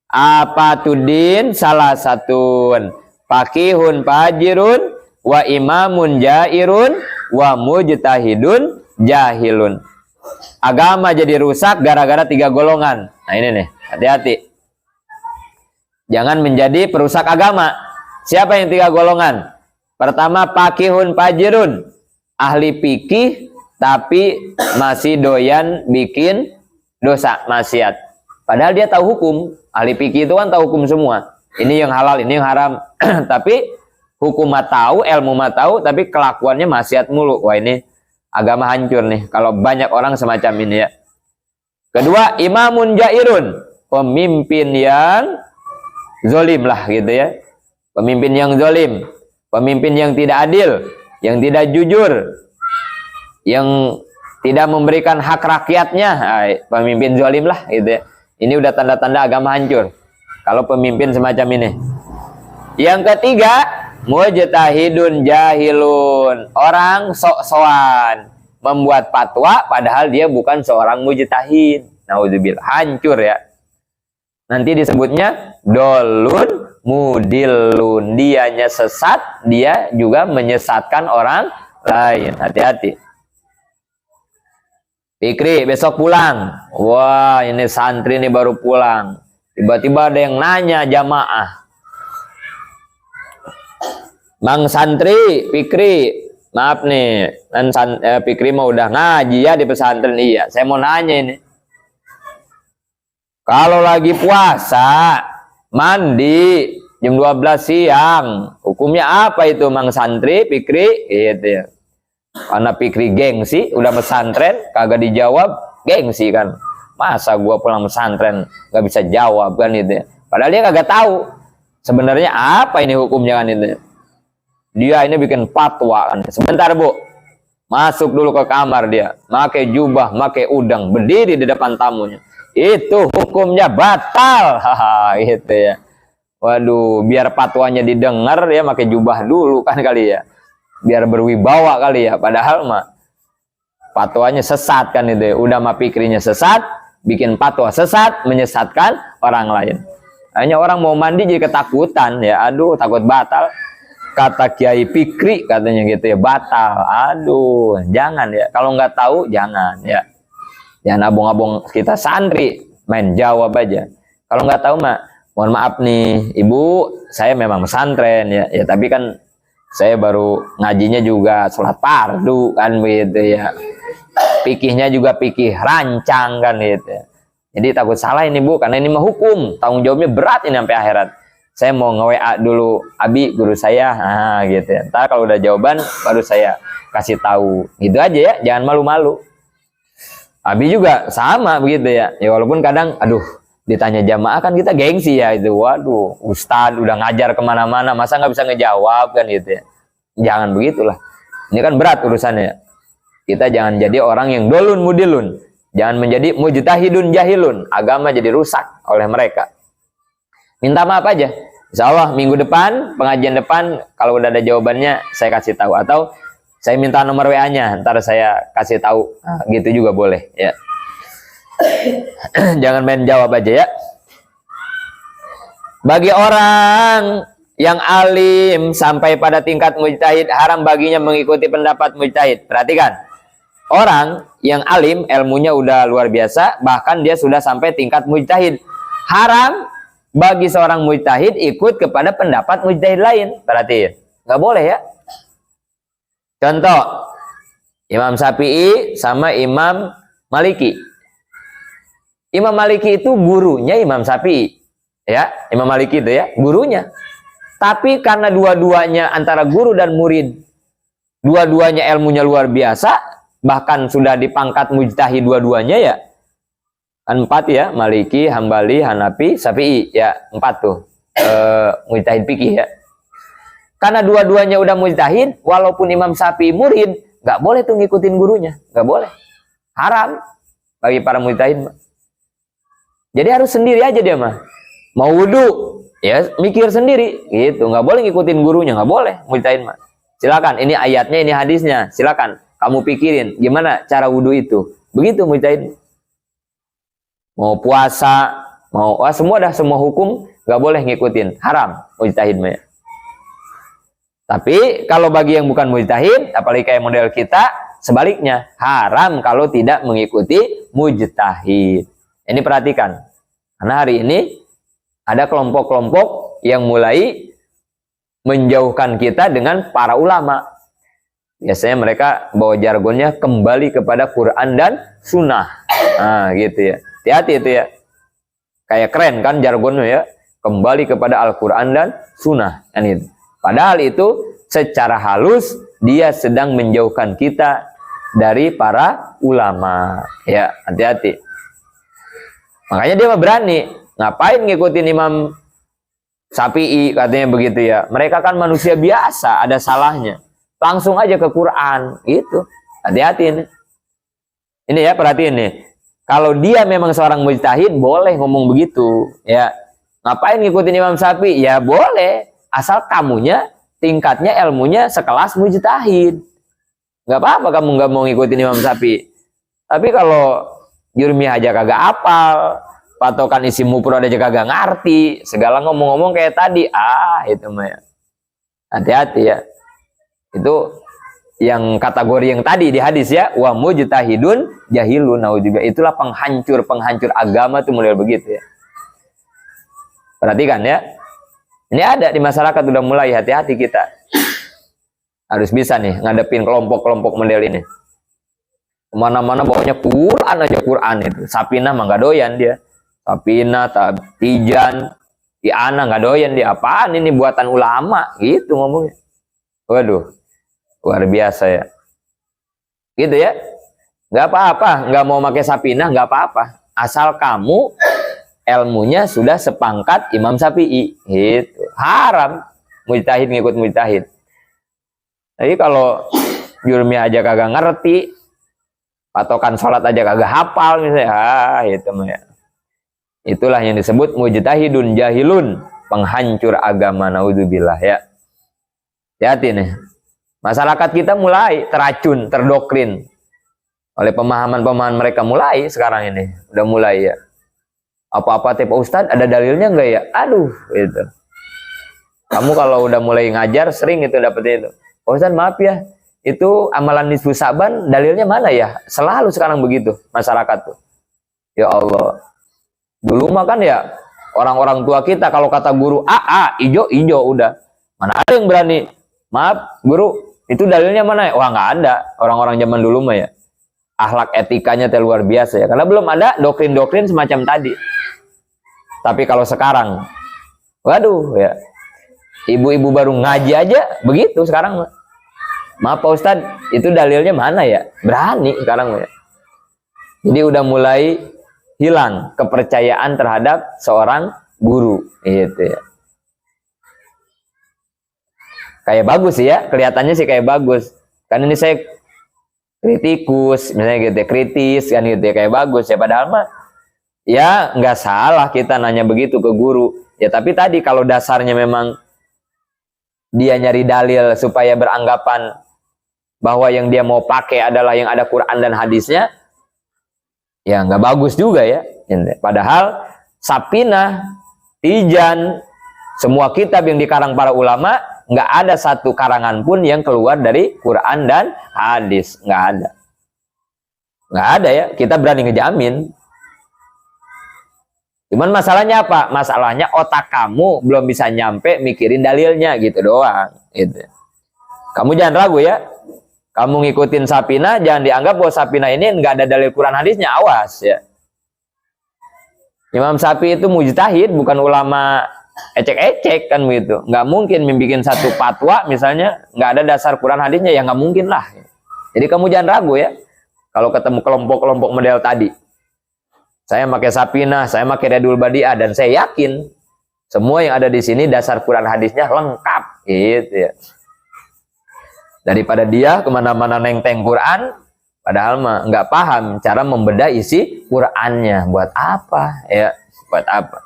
Apa tudin salah satun fakihun fajirun wa imamun jairun wa mujtahidun jahilun. Agama jadi rusak gara-gara 3 golongan. Nah ini nih, hati-hati. Jangan menjadi perusak agama. Siapa yang 3 golongan? Pertama, fakihun fajirun, ahli fikih tapi masih doyan bikin dosa, maksiat. Padahal dia tahu hukum. Ahli fikih itu kan tahu hukum semua. Ini yang halal, ini yang haram. Tapi hukum mah tahu, ilmu mah tahu, tapi kelakuannya maksiat mulu. Wah ini agama hancur nih kalau banyak orang semacam ini ya. Kedua, imamun jairun, pemimpin yang zolim lah gitu ya. Pemimpin yang zolim, pemimpin yang tidak adil, yang tidak jujur, yang tidak memberikan hak rakyatnya. Nah, pemimpin zolim lah gitu ya. Ini udah tanda-tanda agama hancur kalau pemimpin semacam ini. Yang ketiga, mujtahidun jahilun, orang sok-sokan membuat fatwa padahal dia bukan seorang mujtahid. Naudzubillah, hancur ya. Nanti disebutnya dolun mudilun, dianya sesat, dia juga menyesatkan orang lain. Hati-hati. Fikri besok pulang. Wah ini santri nih baru pulang. Tiba-tiba ada yang nanya jamaah. Mang santri, Fikri, maaf nih, kan Fikri mau udah ngaji ya di pesantren. Iya, saya mau nanya ini. Kalau lagi puasa, mandi jam 12 siang, hukumnya apa itu Mang santri, Fikri? Gitu ya. Karena Fikri gengsi, udah pesantren, kagak dijawab, gengsi kan. Masa gua pulang pesantren gak bisa jawab kan itu ya. Padahal dia kagak tahu sebenarnya apa ini hukumnya kan itu. Dia ini bikin fatwa kan. Sebentar Bu, masuk dulu ke kamar dia, pakai jubah, pakai udang, berdiri di depan tamunya. Itu hukumnya batal. Haha, itu ya. Waduh, biar fatwanya didengar ya pakai jubah dulu kan kali ya. Biar berwibawa kali ya. Padahal mah fatwanya sesat kan itu ya. Udah mah pikirnya sesat, bikin fatwa sesat, menyesatkan orang lain. Hanya orang mau mandi jadi ketakutan ya. Aduh, takut batal. Kata Kiai Fikri katanya gitu ya, batal. Aduh, jangan ya. Kalau nggak tahu jangan ya. Jangan abong-abong kita santri main jawab aja. Kalau nggak tahu mah mohon maaf nih Ibu, saya memang pesantren ya. Ya tapi kan saya baru ngajinya juga sholat fardu kan begitu ya. Pikihnya juga pikih rancang kan gitu ya. Jadi takut salah ini Bu, karena ini mah hukum, tanggung jawabnya berat ini sampai akhirat. Saya mau nge-WA dulu Abi guru saya, gitu ya. Ntar kalau udah jawaban baru saya kasih tahu. Gitu aja ya, jangan malu-malu. Abi juga sama begitu ya. Ya walaupun kadang aduh ditanya jamaah kan kita gengsi ya itu. Waduh, ustadz udah ngajar kemana-mana, masa nggak bisa ngejawab kan gitu ya. Jangan begitulah. Ini kan berat urusannya. Kita jangan jadi orang yang dolun mudilun. Jangan menjadi mujtahidun jahilun. Agama jadi rusak oleh mereka. Minta maaf aja. Insya Allah minggu depan, pengajian depan, kalau udah ada jawabannya saya kasih tahu. Atau saya minta nomor WA-nya, ntar saya kasih tahu. Nah, gitu juga boleh ya. Jangan main jawab aja ya. Bagi orang yang alim sampai pada tingkat mujtahid, haram baginya mengikuti pendapat mujtahid. Perhatikan, orang yang alim ilmunya udah luar biasa, bahkan dia sudah sampai tingkat mujtahid, haram bagi seorang mujtahid ikut kepada pendapat mujtahid lain. Perhatiin, nggak boleh ya. Contoh, Imam Syafi'i sama Imam Maliki. Imam Maliki itu gurunya Imam Syafi'i, ya. Imam Maliki itu ya gurunya. Tapi karena dua-duanya antara guru dan murid, dua-duanya ilmunya luar biasa, bahkan sudah dipangkat mujtahid dua-duanya ya. Empat ya, Maliki, Hambali, Hanafi, Syafi'i ya, empat tuh mujtahid fikih ya. Karena dua-duanya udah mujtahid, walaupun Imam Syafi'i murid, nggak boleh tuh ngikutin gurunya, nggak boleh, haram bagi para mujtahid. Jadi harus sendiri aja dia mah. Mau wudu, ya mikir sendiri, gitu. Nggak boleh ngikutin gurunya, nggak boleh mujtahid mah. Silakan, ini ayatnya, ini hadisnya. Silakan, kamu pikirin gimana cara wudu itu. Begitu mujtahid. Mau puasa, mau semua hukum nggak boleh ngikutin, haram mujtahid mah. Tapi kalau bagi yang bukan mujtahid, apalagi kayak model kita, sebaliknya haram kalau tidak mengikuti mujtahid. Ini perhatikan, karena hari ini ada kelompok-kelompok yang mulai menjauhkan kita dengan para ulama. Biasanya mereka bawa jargonnya kembali kepada Quran dan Sunnah. Nah, gitu ya. Hati-hati itu ya. Kayak keren kan jargonnya ya. Kembali kepada Al-Quran dan Sunnah. Kan itu. Padahal itu secara halus dia sedang menjauhkan kita dari para ulama. Ya, hati-hati. Makanya dia mah berani. Ngapain ngikutin Imam Syafi'i katanya begitu ya. Mereka kan manusia biasa, ada salahnya. Langsung aja ke Quran, gitu. Hati-hati ini. Ini ya, perhatiin nih. Kalau dia memang seorang mujtahid, boleh ngomong begitu. Ya, ngapain ngikutin Imam Syafi'i? Ya boleh, asal kamunya tingkatnya ilmunya sekelas mujtahid. Nggak apa-apa kamu nggak mau ngikutin Imam Syafi'i. Tapi kalau Jurmi aja kagak apal, patokan isi mufrad aja kagak ngerti, segala ngomong-ngomong kayak tadi, itu mah ya. Hati-hati ya. Itu yang kategori yang tadi di hadis ya, wa mujtahidun jahilun, naudzubillah. Itulah penghancur agama tuh mulai begitu ya. Perhatikan ya. Ini ada di masyarakat udah mulai, hati-hati kita. Harus bisa nih ngadepin kelompok-kelompok model ini. Kemana-mana bawanya Quran aja, Quran itu. Sapinah mah nggak doyan dia. Sapinah, Tijan, Tiana nggak doyan dia. Apaan ini buatan ulama? Gitu ngomongnya. Waduh, luar biasa ya. Gitu ya. Nggak apa-apa, nggak mau pakai Sapinah nggak apa-apa. Asal kamu ilmunya sudah sepangkat Imam Syafi'i. Gitu. Haram mujtahid ngikut mujtahid. Jadi kalau Jurmi aja kagak ngerti, patokan sholat aja kagak hafal misalnya, itu ya. Itulah yang disebut mujtahidun jahilun, penghancur agama, naudzubillah ya. Hati-hati nih. Masyarakat kita mulai teracun, terdoktrin oleh pemahaman-pemahaman mereka mulai sekarang ini. Udah mulai ya. Apa-apa tipe Ustadz ada dalilnya enggak ya? Aduh, itu. Kamu kalau udah mulai ngajar sering itu dapetnya itu. Ustadz maaf ya, itu amalan nisfu Sa'ban dalilnya mana ya? Selalu sekarang begitu masyarakat tuh. Ya Allah. Dulu mah kan ya orang-orang tua kita kalau kata guru ijo udah. Mana ada yang berani? Maaf guru, itu dalilnya mana ya? Wah nggak ada. Orang-orang zaman dulu mah ya. Akhlak etikanya luar biasa ya. Karena belum ada doktrin-doktrin semacam tadi. Tapi kalau sekarang, waduh ya. Ibu-ibu baru ngaji aja begitu sekarang mah. Maaf Pak Ustadz, itu dalilnya mana ya? Berani sekarang ya. Jadi udah mulai hilang kepercayaan terhadap seorang guru gitu ya. Kayak bagus ya, kelihatannya sih kayak bagus. Kan ini saya kritikus, misalnya gitu ya, kritis kan gitu ya, kayak bagus ya. Padahal mah ya nggak salah kita nanya begitu ke guru. Ya tapi tadi kalau dasarnya memang dia nyari dalil supaya beranggapan bahwa yang dia mau pakai adalah yang ada Quran dan hadisnya, ya nggak bagus juga ya. Padahal Sapinah, Tijan, semua kitab yang dikarang para ulama, nggak ada satu karangan pun yang keluar dari Quran dan hadis. Nggak ada. Nggak ada ya. Kita berani ngejamin. Cuman masalahnya apa? Masalahnya otak kamu belum bisa nyampe mikirin dalilnya gitu doang. Gitu. Kamu jangan ragu ya. Kamu ngikutin Sapinah, jangan dianggap bahwa Sapinah ini nggak ada dalil Quran hadisnya. Awas ya. Imam Syafi'i itu mujtahid, bukan ulama ecek-ecek kan begitu. Nggak mungkin membuat satu fatwa misalnya nggak ada dasar Quran hadisnya, ya nggak mungkin lah. Jadi kamu jangan ragu ya kalau ketemu kelompok-kelompok model tadi. Saya pakai Sapinah, saya pakai Radul Badi'ah, dan saya yakin semua yang ada di sini dasar Quran hadisnya lengkap gitu ya. Daripada dia kemana-mana nenteng Quran padahal mah nggak paham cara membedah isi Qurannya. Buat apa ya, buat apa.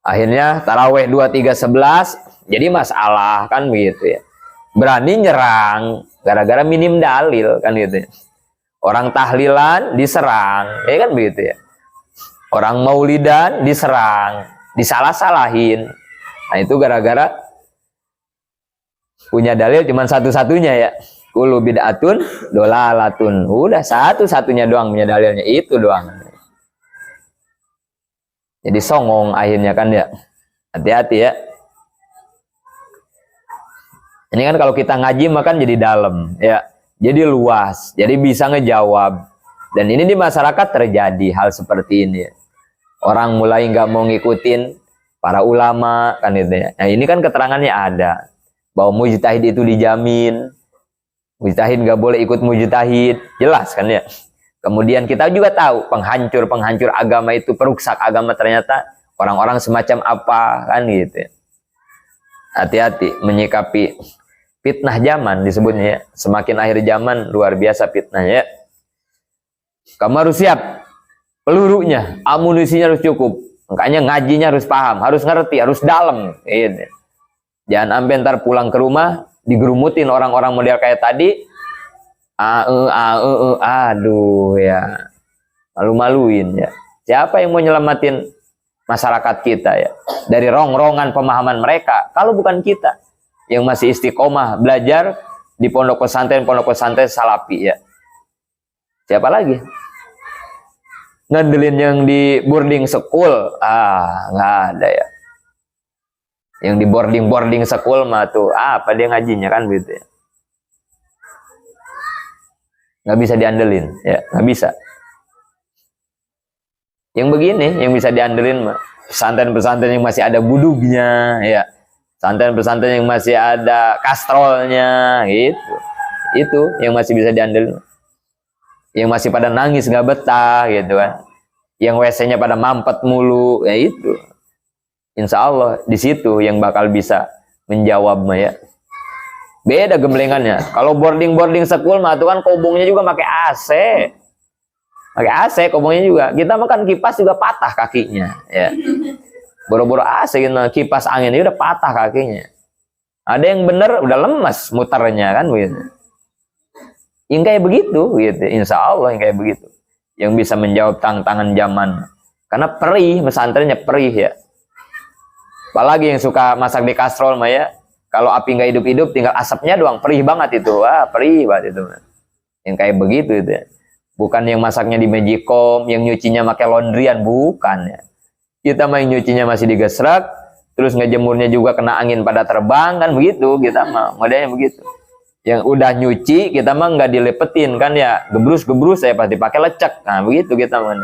Akhirnya taraweh 2311 jadi masalah kan begitu ya. Berani nyerang gara-gara minim dalil kan gitu ya. Orang tahlilan diserang, ya kan begitu ya. Orang maulidan diserang, disalah-salahin. Nah itu gara-gara punya dalil cuma satu-satunya ya. Kullu bid'atun dolalatun. Udah satu-satunya doang punya dalilnya, itu doang. Jadi songong akhirnya kan ya. Hati-hati ya. Ini kan kalau kita ngaji makan jadi dalam ya. Jadi luas, jadi bisa ngejawab. Dan ini di masyarakat terjadi hal seperti ini. Orang mulai nggak mau ngikutin para ulama kan itu ya. Nah ini kan keterangannya ada bahwa mujtahid itu dijamin. Mujtahid nggak boleh ikut mujtahid, jelas kan ya. Kemudian kita juga tahu penghancur agama itu, perusak agama ternyata orang-orang semacam apa kan gitu ya. Hati-hati menyikapi fitnah zaman disebutnya ya. Semakin akhir zaman luar biasa fitnahnya ya. Kamu harus siap pelurunya, amunisinya harus cukup. Makanya ngajinya harus paham, harus ngerti, harus dalam gitu. Jangan sampai ntar pulang ke rumah digerumutin orang-orang model kayak tadi. Aduh ya, malu-maluin ya. Siapa yang mau nyelamatin masyarakat kita ya dari rongrongan pemahaman mereka kalau bukan kita yang masih istiqomah belajar di pondok pesantren salafi ya. Siapa lagi? Ngandelin yang di boarding school, nggak ada ya. Yang di boarding school mah tuh apa dia ngajinya kan gitu ya. Nggak bisa diandelin ya, nggak bisa. Yang begini yang bisa diandelin mah pesantren-pesantren yang masih ada budugnya ya. Pesantren-pesantren yang masih ada kastrolnya gitu. Itu yang masih bisa diandelin. Yang masih pada nangis nggak betah gitu kan. Yang WC-nya pada mampet mulu ya itu. Insya Allah di situ yang bakal bisa menjawab mah ya. Beda gemblengannya. Kalau boarding school mah tuh kan kobongnya juga pakai AC. Pakai AC kobongnya juga. Kita makan kipas juga patah kakinya ya. Boro-boro AC gitu, kipas angin ini udah patah kakinya. Ada yang bener udah lemas muternya kan begitu. Yang kayak begitu gitu. Insya Allah yang kayak begitu. Yang bisa menjawab tantangan zaman. Karena perih, pesantrennya perih ya. Apalagi yang suka masak di kastrol mah ya. Kalau api nggak hidup-hidup tinggal asapnya doang, perih banget itu. Perih banget itu. Yang kayak begitu itu ya. Bukan yang masaknya di Magicom, yang nyucinya pakai laundryan, bukan ya. Kita main nyucinya masih digesrek, terus ngejemurnya juga kena angin pada terbang kan begitu kita mah modelnya begitu. Yang udah nyuci kita mah nggak dilepetin kan ya, gebrus ya pasti pakai lecek. Nah begitu kita mah.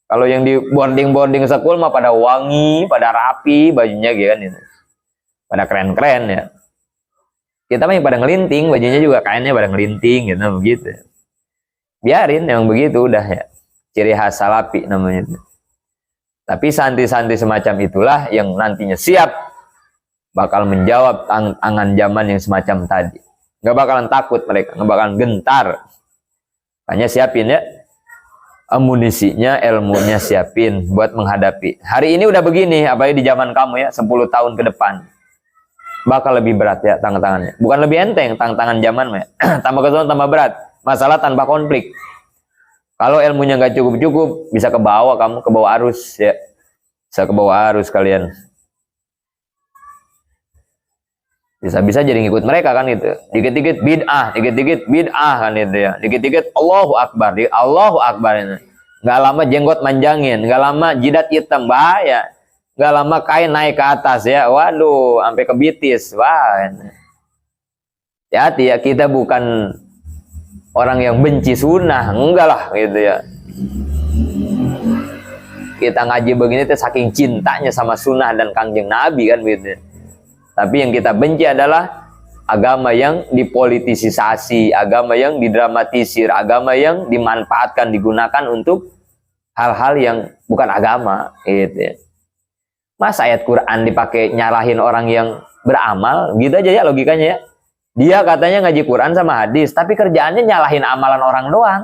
Kalau yang di boarding school mah pada wangi, pada rapi bajunya gitu kan itu. Pada keren-keren ya. Kita mah yang pada ngelinting, bajunya juga kainnya pada ngelinting gitu begitu. Biarin yang begitu udah ya. ciri khas salafi namanya. Tapi santri-santri semacam itulah yang nantinya siap bakal menjawab tantangan zaman yang semacam tadi. Nggak bakalan takut mereka, nggak bakalan gentar. Hanya siapin ya amunisinya, ilmunya siapin buat menghadapi. Hari ini udah begini, apalagi di zaman kamu ya, 10 tahun ke depan. Bakal lebih berat ya tantangannya. Bukan lebih enteng tantangan zaman ya. Tambah kesulitan, tambah berat. Masalah tanpa konflik. Kalau ilmunya nggak cukup-cukup, bisa ke bawah kamu, ke bawah arus ya. Bisa ke bawah arus kalian. Bisa-bisa jadi ngikut mereka kan itu. Dikit-dikit bid'ah kan itu ya. Dikit-dikit Allahu Akbar, Allahu Akbar ini. Nggak lama jenggot manjangin, nggak lama jidat hitam, bahaya. Nggak lama kain naik ke atas ya. Waduh, sampai ke bitis. Wah. Hati ya, kita bukan orang yang benci sunnah, enggak lah gitu ya. Kita ngaji begini tuh saking cintanya sama sunnah dan kangjeng Nabi kan gitu. Tapi yang kita benci adalah agama yang dipolitisasi, agama yang didramatisir, agama yang dimanfaatkan, digunakan untuk hal-hal yang bukan agama gitu ya. Mas ayat Quran dipakai nyalahin orang yang beramal, gitu aja ya logikanya ya. Dia katanya ngaji Quran sama hadis, tapi kerjaannya nyalahin amalan orang doang.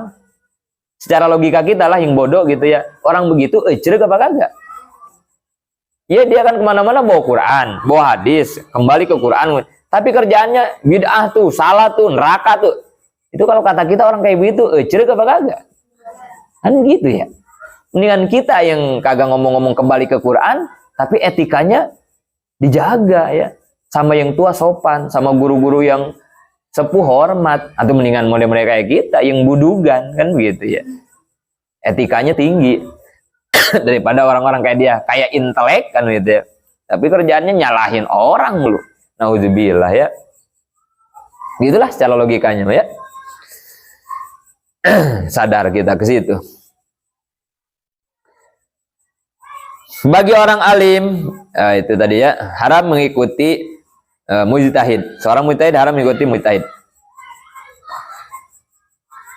Secara logika kita lah yang bodoh gitu ya. Orang begitu ejreg apa kagak? Ya dia kan kemana-mana bawa Quran, bawa hadis, kembali ke Quran. Tapi kerjaannya bid'ah tuh, salah tuh, neraka tuh. Itu kalau kata kita orang kayak begitu, ejreg apa kagak? Kan gitu ya. Mendingan kita yang kagak ngomong-ngomong kembali ke Quran, tapi etikanya dijaga ya. Sama yang tua sopan, sama guru-guru yang sepuh hormat. Atau mendingan model mereka kayak kita, yang budugan, kan begitu ya. Etikanya tinggi. Daripada orang-orang kayak dia, kayak intelek kan gitu ya. Tapi kerjaannya nyalahin orang lu. Nauzubillah ya. Gitulah secara logikanya ya. Sadar kita ke situ. Bagi orang alim, itu tadi ya, haram mengikuti mujtahid. Seorang mujtahid haram mengikuti mujtahid.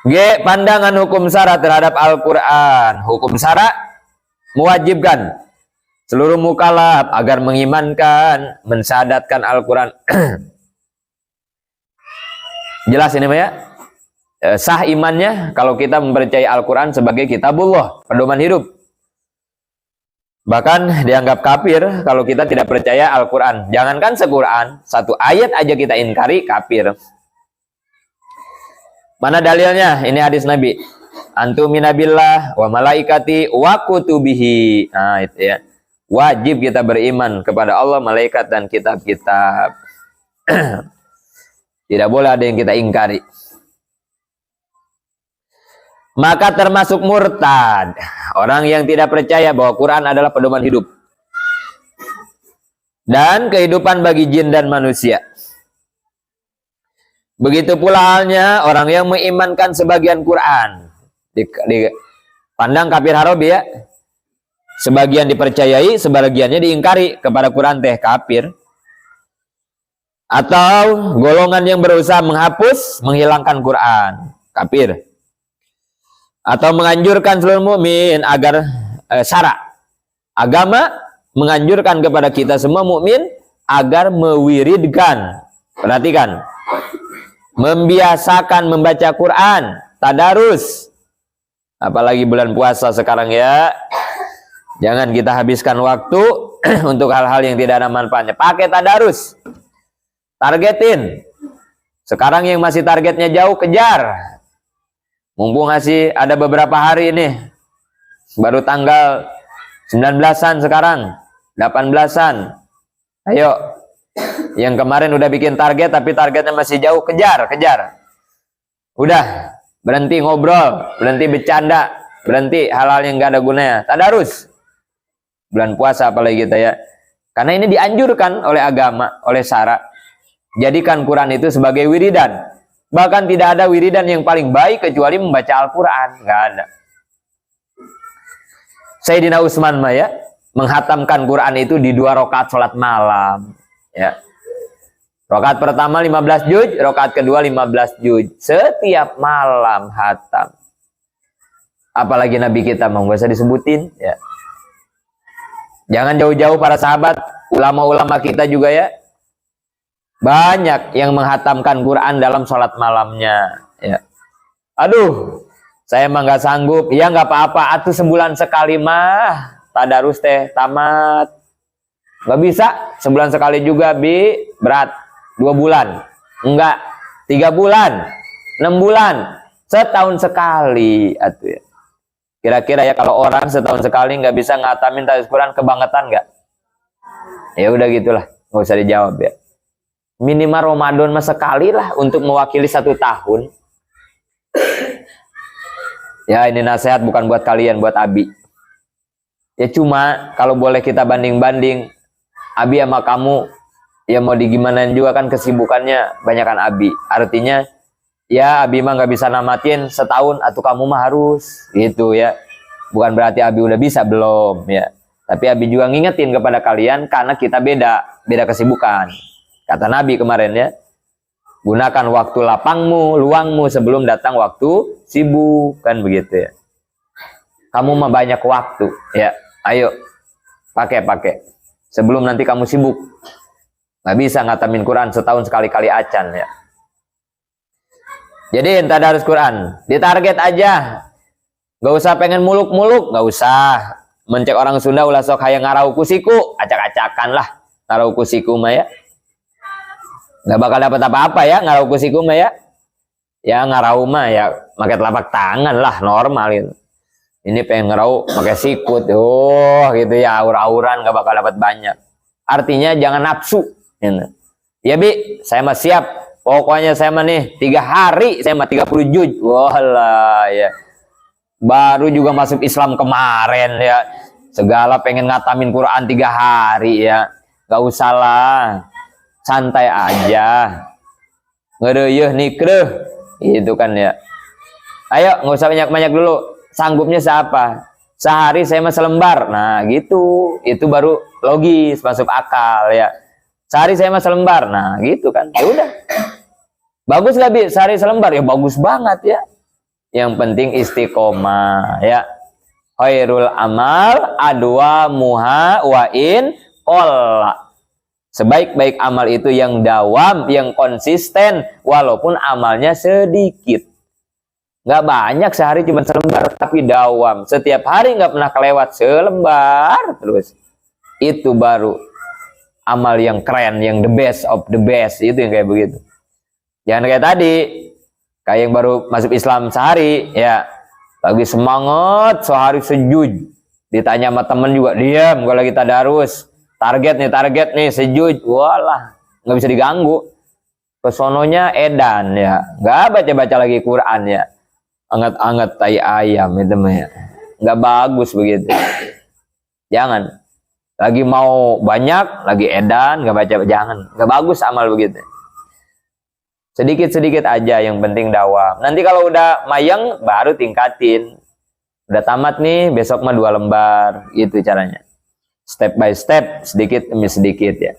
G. Pandangan hukum syara terhadap Al-Quran. Hukum syara mewajibkan seluruh mukallaf agar mengimankan, mensyahadatkan Al-Quran. Jelas ini ya. Sah imannya kalau kita mempercayai Al-Quran sebagai kitabullah, pedoman hidup. Bahkan dianggap kafir kalau kita tidak percaya Al-Quran. Jangankan se-Quran, satu ayat aja kita ingkari, kafir. Mana dalilnya? Ini hadis Nabi. Antumina billah wa malaikati wa kutubihi. Nah itu ya. Wajib kita beriman kepada Allah, malaikat, dan kitab-kitab. Tidak boleh ada yang kita ingkari. Maka termasuk murtad, orang yang tidak percaya bahwa Quran adalah pedoman hidup dan kehidupan bagi jin dan manusia. Begitu pula halnya orang yang mengimankan sebagian Quran. Pandang kafir harobi ya. Sebagian dipercayai, sebagiannya diingkari. Kepada Quran teh kafir. Atau golongan yang berusaha menghapus, menghilangkan Quran, kafir. Atau menganjurkan seluruh mukmin agar syara agama menganjurkan kepada kita semua mukmin agar mewiridkan, perhatikan, membiasakan membaca Quran, tadarus. Apalagi bulan puasa sekarang ya. Jangan kita habiskan waktu untuk hal-hal yang tidak ada manfaatnya. Pakai tadarus. Targetin. Sekarang yang masih targetnya jauh, kejar. Mumpung masih ada beberapa hari ini. Baru tanggal 19-an sekarang. 18-an. Ayo. Yang kemarin udah bikin target tapi targetnya masih jauh, kejar. Udah. Berhenti ngobrol, berhenti bercanda, berhenti hal-hal yang gak ada gunanya. Tadarus. Bulan puasa apalagi kita ya. Karena ini dianjurkan oleh agama, oleh syara. Jadikan Quran itu sebagai wiridan. Bahkan tidak ada wiridan yang paling baik kecuali membaca Al-Quran. Gak ada. Sayyidina Utsman ya, menghatamkan Quran itu di 2 rakaat sholat malam. Ya. Rakaat pertama 15 juz, rakaat kedua 15 juz. Setiap malam hatam. Apalagi Nabi kita mau nggak usah disebutin ya. Jangan jauh-jauh para sahabat, ulama-ulama kita juga ya. Banyak yang menghatamkan Quran dalam sholat malamnya ya. Aduh, saya mah nggak sanggup. Ya nggak apa-apa, atuh sebulan sekali mah tadarus teh tamat. Nggak bisa sebulan sekali juga, berat. 2 bulan enggak, 3 bulan, 6 bulan, setahun sekali atuh ya. Kira-kira ya kalau orang setahun sekali nggak bisa ngatamin tadarus Quran, kebangetan nggak? Ya udah gitulah, nggak usah dijawab ya. Minimal Ramadan mah sekali lah untuk mewakili 1 tahun. Ya ini nasihat bukan buat kalian, buat Abi. Ya cuma kalau boleh kita banding-banding, Abi sama kamu, ya mau digimanain juga kan kesibukannya banyakan Abi. Artinya ya Abi mah nggak bisa namatin setahun, atau kamu mah harus gitu ya. Bukan berarti Abi udah bisa, belum ya. Tapi Abi juga ngingetin kepada kalian karena kita beda kesibukan. Kata Nabi kemarin ya, gunakan waktu lapangmu, luangmu sebelum datang waktu sibuk, kan begitu ya. Kamu mah banyak waktu ya, ayo pakai sebelum nanti kamu sibuk. Nggak bisa ngatamin Quran setahun sekali-kali acan ya. Jadi tadarus Quran ditarget aja, nggak usah pengen muluk-muluk, nggak usah mencek orang Sunda ulah sok hayang ngarau kusiku, acak-acakan lah ngarau kusiku mah ya. Nggak bakal dapat apa-apa ya ngarau kusiku mah ya. Ya ngarau mah ya pakai telapak tangan lah, normal gitu. Ini pengen ngerau pakai sikut, gitu ya, aur-auran nggak bakal dapat banyak. Artinya jangan nafsu. Ya Bi, saya mah siap. Pokoknya saya mah nih 3 hari saya mah 30 juz. Walah ya. Baru juga masuk Islam kemarin ya. Segala pengen ngatamin Quran 3 hari ya. Gak usah lah. Santai aja. Ngereyeuh nikreuh. Gitu kan ya. Ayo nggak usah banyak-banyak dulu. Sanggupnya siapa? Sehari saya mah selembar. Nah gitu. Itu baru logis, masuk akal ya. Sehari saya mah selembar. Nah gitu kan. Ya udah. Bagus gak Bi? Sehari selembar? Ya bagus banget ya. Yang penting istiqomah ya. Khairul amal adwa muha wa in qalla. Sebaik-baik amal itu yang dawam, yang konsisten, walaupun amalnya sedikit. Nggak banyak sehari cuma selembar, tapi dawam. Setiap hari nggak pernah kelewat selembar terus. Itu baru amal yang keren, yang the best of the best. Itu yang kayak begitu. Jangan kayak tadi, kayak yang baru masuk Islam sehari, ya lagi semangat sehari sejud. Ditanya sama temen juga, diam kalau lagi tadarus. Target nih sejud, walah nggak bisa diganggu. Kesononya edan ya, nggak baca lagi Quran ya, anget-anget tai ayam itu mah ya, nggak bagus begitu. Jangan lagi mau banyak, lagi edan nggak baca, jangan, nggak bagus amal begitu. Sedikit-sedikit aja, yang penting dawam. Nanti kalau udah mayang baru tingkatin. Udah tamat nih, besok mah 2 lembar, gitu caranya. Step by step, sedikit demi sedikit ya.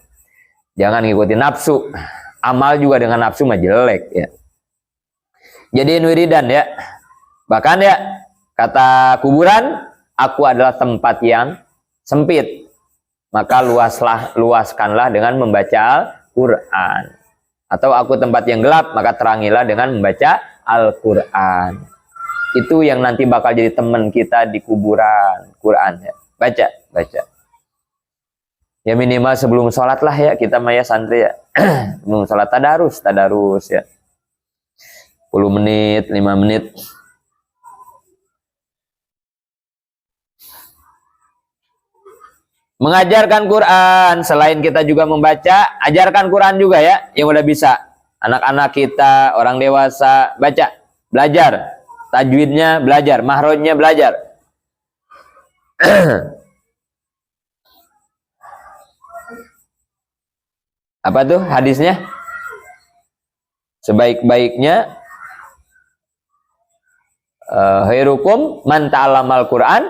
Jangan ngikutin nafsu. Amal juga dengan nafsu mah jelek ya. Jadiin wiridan ya. Bahkan ya, kata kuburan, aku adalah tempat yang sempit. Maka luaskanlah dengan membaca Al-Quran. Atau aku tempat yang gelap, maka terangilah dengan membaca Al-Quran. Itu yang nanti bakal jadi teman kita di kuburan, Quran ya. Baca. Ya minimal sebelum sholat lah ya, kita maya santri ya. Sebelum sholat tadarus ya. 10 menit, 5 menit. Mengajarkan Quran, selain kita juga membaca, ajarkan Quran juga ya, yang udah bisa. Anak-anak kita, orang dewasa, baca, belajar. Tajwidnya belajar, mahrojnya belajar. Apa tuh hadisnya? Sebaik-baiknya khairukum man ta'allamal Qur'an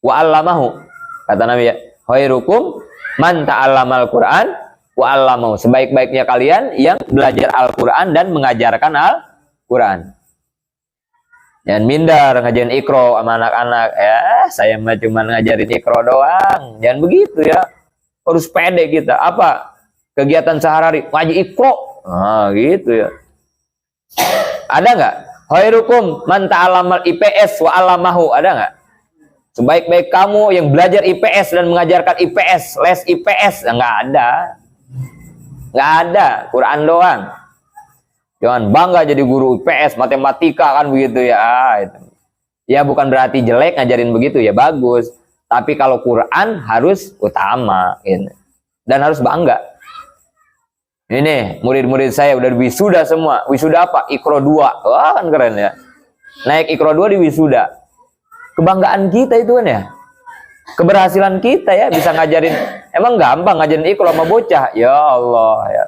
wa 'allamahu. Kata Nabi ya, khairukum man ta'allamal Qur'an wa 'allamahu. Sebaik-baiknya kalian yang belajar Al-Qur'an dan mengajarkan Al-Qur'an. Jangan minder ngajarin ikro sama anak-anak. Ya, saya mah cuma ngajarin ikro doang. Jangan begitu ya. Harus pede kita. Apa? Kegiatan sehari-hari. Ngaji ikro. Nah, gitu ya. Ada nggak? Khairukum man ta'allamal IPS wa 'allamahu. Ada nggak? Sebaik-baik kamu yang belajar IPS dan mengajarkan IPS, les IPS. Nggak ada. Nggak ada. Quran doang. Jangan bangga jadi guru IPS, matematika kan begitu ya. Itu. Ya bukan berarti jelek ngajarin begitu ya, bagus. Tapi kalau Quran harus utama gitu. Dan harus bangga. Ini murid-murid saya udah wisuda semua. Wisuda apa? Ikro 2. Wah kan keren ya. Naik Ikro 2 di wisuda. Kebanggaan kita itu kan ya. Keberhasilan kita ya bisa ngajarin. Emang gampang ngajarin Ikro sama bocah? Ya Allah ya.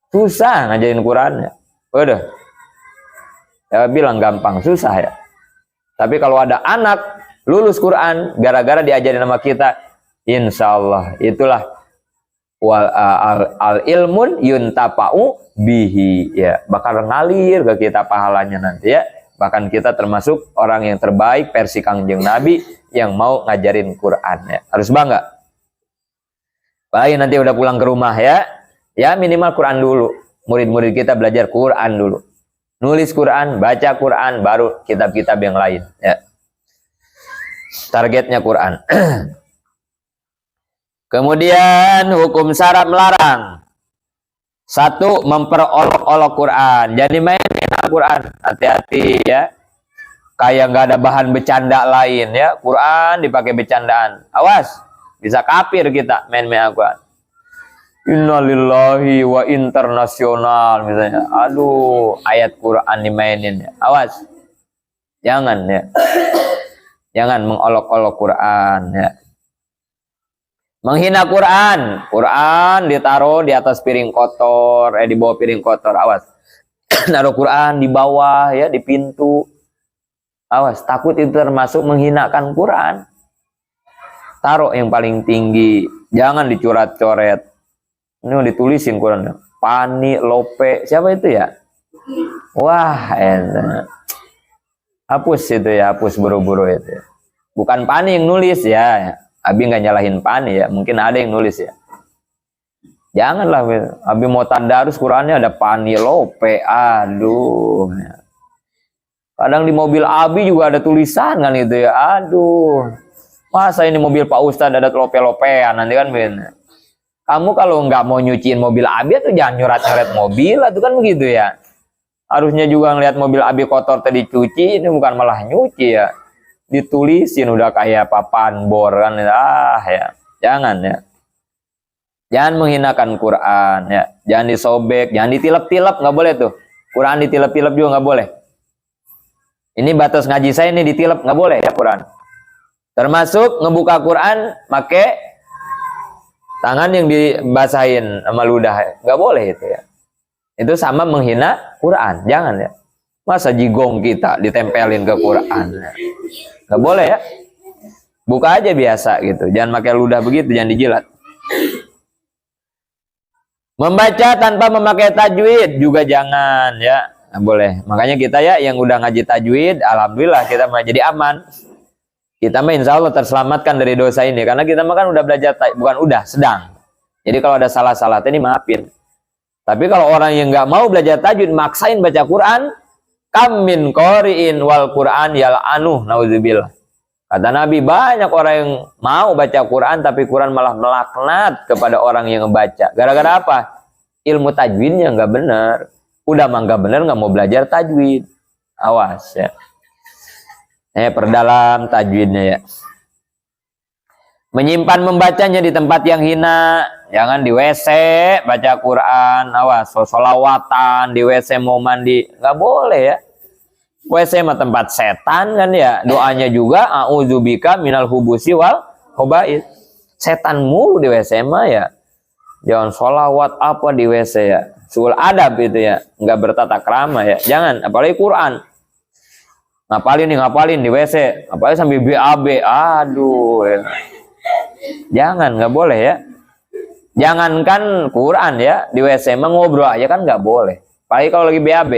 Susah ngajarin Quran ya. Udah. Ya bilang gampang, susah ya. Tapi kalau ada anak lulus Quran gara-gara diajarin sama kita, insya Allah itulah al ilmun yuntapa'u bihi ya, bakal ngalir ke kita pahalanya nanti ya. Bahkan kita termasuk orang yang terbaik versi Kangjeng Nabi yang mau ngajarin Quran ya. Harus bangga. Baik, nanti udah pulang ke rumah ya. Ya minimal Quran dulu. Murid-murid kita belajar Quran dulu. Nulis Quran, baca Quran, baru kitab-kitab yang lain. Ya. Targetnya Quran. Kemudian hukum syarat melarang. 1, memperolok-olok Quran. Jadi mainin Al-Quran. Hati-hati ya. Kayak nggak ada bahan bercanda lain ya. Quran dipakai bercandaan. Awas. Bisa kafir kita main-main Al-Quran. Innalillahi wa internasional misalnya. Aduh, ayat Quran dimainin ya. Awas. Jangan ya. Jangan mengolok-olok Quran ya. Menghina Quran. Quran ditaruh di atas piring kotor, di bawah piring kotor. Awas. Naruh Quran di bawah ya, di pintu. Awas, takut itu termasuk menghinakan Quran. Taruh yang paling tinggi. Jangan dicoret-coret. Ini ditulisin Quran. Pani, Lope. Siapa itu ya? Wah, enak. Hapus itu ya. Hapus buru-buru itu ya. Bukan Pani yang nulis ya. Abi nggak nyalahin Pani ya. Mungkin ada yang nulis ya. Janganlah. Abi mau tadarus Qurannya ada Pani, Lope. Aduh. Kadang di mobil Abi juga ada tulisan kan itu ya. Aduh. Masa ini mobil Pak Ustadz ada Lope-Lopean. Nanti kan bener. Kamu kalau nggak mau nyuciin mobil Abi tuh jangan nyoret-nyoret mobil, itu kan begitu ya. Harusnya juga ngelihat mobil Abi kotor tadi cuci, ini bukan malah nyuci ya. Ditulisin udah kayak papan bor kan. Ah ya, jangan ya. Jangan menghinakan Quran ya. Jangan disobek, jangan ditilep-tilep, nggak boleh tuh. Quran ditilep-tilep juga nggak boleh. Ini batas ngaji saya ini ditilep, nggak boleh ya Quran. Termasuk ngebuka Quran pakai tangan yang dibasahin sama ludah, nggak boleh itu ya. Itu sama menghina Quran, jangan ya. Masa jigong kita ditempelin ke Quran, nggak boleh ya. Buka aja biasa gitu, jangan pakai ludah begitu, jangan dijilat. Membaca tanpa memakai tajwid juga jangan ya, nggak boleh. Makanya kita ya yang udah ngaji tajwid, alhamdulillah kita menjadi aman. Kita mah insya Allah terselamatkan dari dosa ini. Karena kita mah kan udah belajar, bukan udah, sedang. Jadi kalau ada salah-salah ini maafin. Tapi kalau orang yang nggak mau belajar tajwid, maksain baca Quran, kam min qari'in wal Quran yal'anuh, nauzubillah. Kata Nabi, banyak orang yang mau baca Quran, tapi Quran malah melaknat kepada orang yang membaca. Gara-gara apa? Ilmu tajwidnya nggak benar. Udah mah nggak benar, nggak mau belajar tajwid. Awas ya. Perdalam tajwidnya ya. Menyimpan membacanya di tempat yang hina. Jangan di WC baca Quran. Awas, solawatan di WC mau mandi. Nggak boleh ya. WC mah tempat setan kan ya. Doanya juga a'udzubika minal hubusi wal khaba'its. Setan mulu di WC mah ya. Jangan solawat apa di WC ya. Sul adab itu ya. Nggak bertata krama ya. Jangan, apalagi Quran. Ngapalin di WC, apalagi sambil BAB, aduh ya. Jangan, nggak boleh ya. Jangankan Quran ya, di WC emang ngobrol aja kan nggak boleh. Apalagi kalau lagi BAB,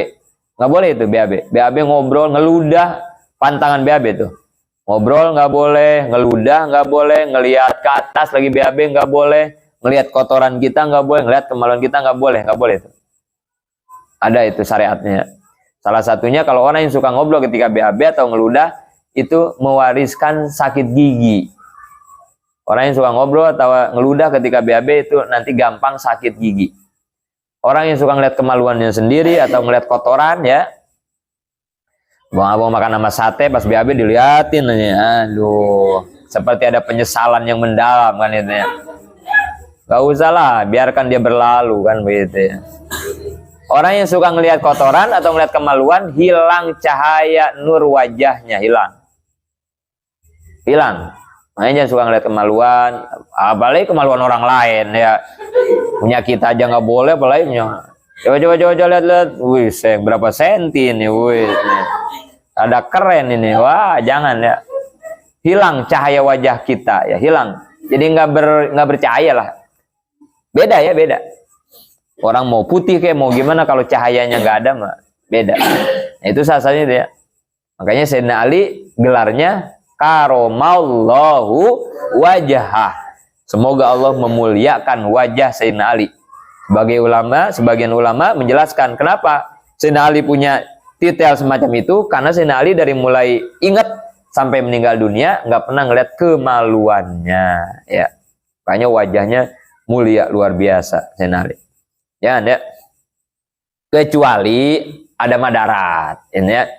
nggak boleh itu BAB. BAB ngobrol, ngeludah, pantangan BAB tuh. Ngobrol nggak boleh, ngeludah nggak boleh, ngelihat ke atas lagi BAB nggak boleh, ngelihat kotoran kita nggak boleh, ngelihat kemaluan kita nggak boleh itu. Ada itu syariatnya. Salah satunya kalau orang yang suka ngobrol ketika BAB atau ngeludah itu mewariskan sakit gigi. Orang yang suka ngobrol atau ngeludah ketika BAB itu nanti gampang sakit gigi. Orang yang suka ngeliat kemaluannya sendiri atau ngeliat kotoran ya, abang makan sama sate pas BAB diliatin aja, aduh, seperti ada penyesalan yang mendalam kan itu ya. Gak usah lah, biarkan dia berlalu kan begitu ya. Orang yang suka ngelihat kotoran atau ngelihat kemaluan, hilang cahaya nur wajahnya, hilang. Makanya jangan suka ngelihat kemaluan, apalagi kemaluan orang lain ya. Punya kita aja nggak boleh, apalagi punya. Coba lihat, wih, berapa senti ini, wih. Ada keren ini, wah jangan ya, hilang cahaya wajah kita ya, hilang. Jadi nggak bercahaya lah. Beda ya, beda. Orang mau putih kayak mau gimana kalau cahayanya nggak ada mah beda. Nah, itu sasanya dia. Makanya Sayyidina Ali gelarnya karomallahu wajhah. Semoga Allah memuliakan wajah Sayyidina Ali. Sebagian ulama menjelaskan kenapa Sayyidina Ali punya titel semacam itu, karena Sayyidina Ali dari mulai ingat sampai meninggal dunia nggak pernah ngeliat kemaluannya ya. Makanya wajahnya mulia luar biasa Sayyidina Ali. Ya, kecuali ada madarat ini ya.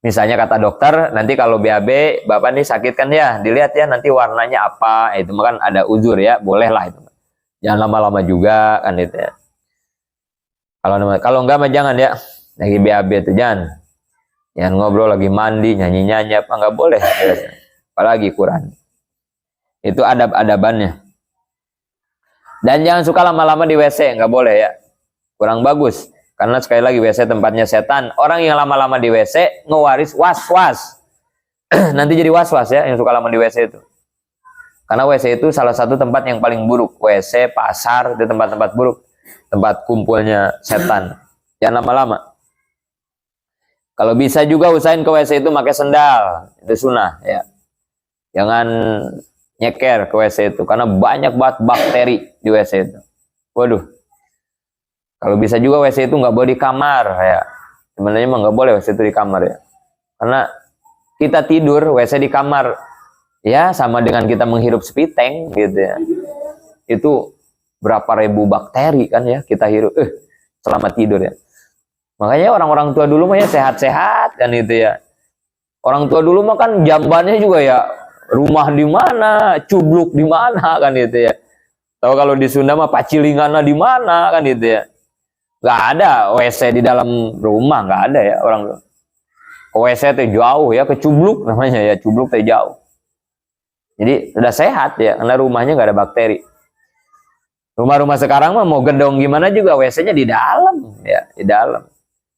Misalnya kata dokter, nanti kalau BAB Bapak nih sakit kan ya, dilihat ya nanti warnanya apa, itu kan ada uzur ya, bolehlah itu. Jangan lama-lama juga kan itu ya. Kalau enggak mah jangan ya. Lagi BAB itu jangan ngobrol lagi mandi nyanyi apa nggak boleh ya. Apalagi Quran itu adab-adabannya. Dan jangan suka lama-lama di WC, nggak boleh ya, kurang bagus karena sekali lagi WC tempatnya setan. Orang yang lama-lama di WC ngewaris was-was. Nanti jadi was-was ya yang suka lama di WC itu, karena WC itu salah satu tempat yang paling buruk. WC, pasar itu tempat-tempat buruk, tempat kumpulnya setan. Jangan lama-lama. Kalau bisa juga usahain ke WC itu pakai sendal, itu sunnah ya. Jangan nyeker ke WC itu karena banyak banget bakteri di WC itu. Waduh. Kalau bisa juga WC itu nggak boleh di kamar ya. Sebenarnya emang nggak boleh WC itu di kamar ya. Karena kita tidur WC di kamar ya sama dengan kita menghirup spiteng gitu ya. Itu berapa ribu bakteri kan ya kita hirup selama tidur ya. Makanya orang-orang tua dulu mah ya sehat-sehat kan itu ya. Orang tua dulu mah kan jambannya juga ya rumah di mana, cubluk di mana kan itu ya. Tahu kalau di Sunda mah pacilingana di mana kan itu ya. Gak ada WC di dalam rumah, gak ada ya orang tua. WC itu jauh ya, ke cubluk namanya ya, cubluk itu jauh. Jadi sudah sehat ya, karena rumahnya gak ada bakteri. Rumah-rumah sekarang mah mau gendong gimana juga WC-nya di dalam ya, di dalam.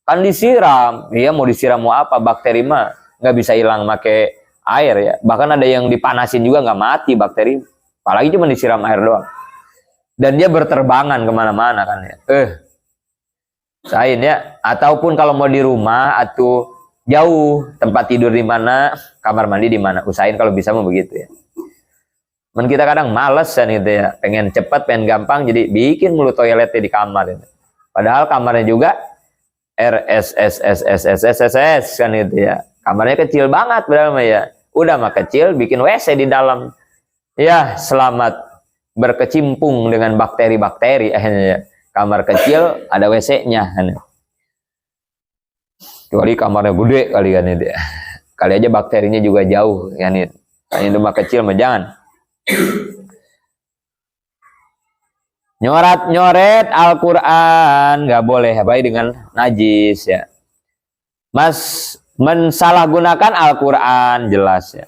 Kan disiram, ya mau disiram mau apa, bakteri mah nggak bisa hilang pakai air ya. Bahkan ada yang dipanasin juga nggak mati bakteri, apalagi cuma disiram air doang. Dan dia berterbangan kemana-mana kan ya. Sain ya. Ataupun kalau mau di rumah atau jauh tempat tidur di mana, kamar mandi di mana, usahain kalau bisa mau begitu ya. Men kita kadang males kan gitu ya, pengen cepat, pengen gampang, jadi bikin mulu toiletnya di kamar gitu. Padahal kamarnya juga RSSSSSSSS kan itu ya. Kamarnya kecil banget padahal ya. Udah mah kecil bikin WC di dalam. Ya, selamat berkecimpung dengan bakteri-bakteri akhirnya ya. Kamar kecil ada WC-nya kan. Kecuali kamarnya gede kali kan itu ya. Kali aja bakterinya juga jauh kan itu. Ini rumah kecil mah jangan. Nyoret Al-Quran nggak boleh, baik dengan najis ya. Mensalahgunakan Al-Quran jelas ya.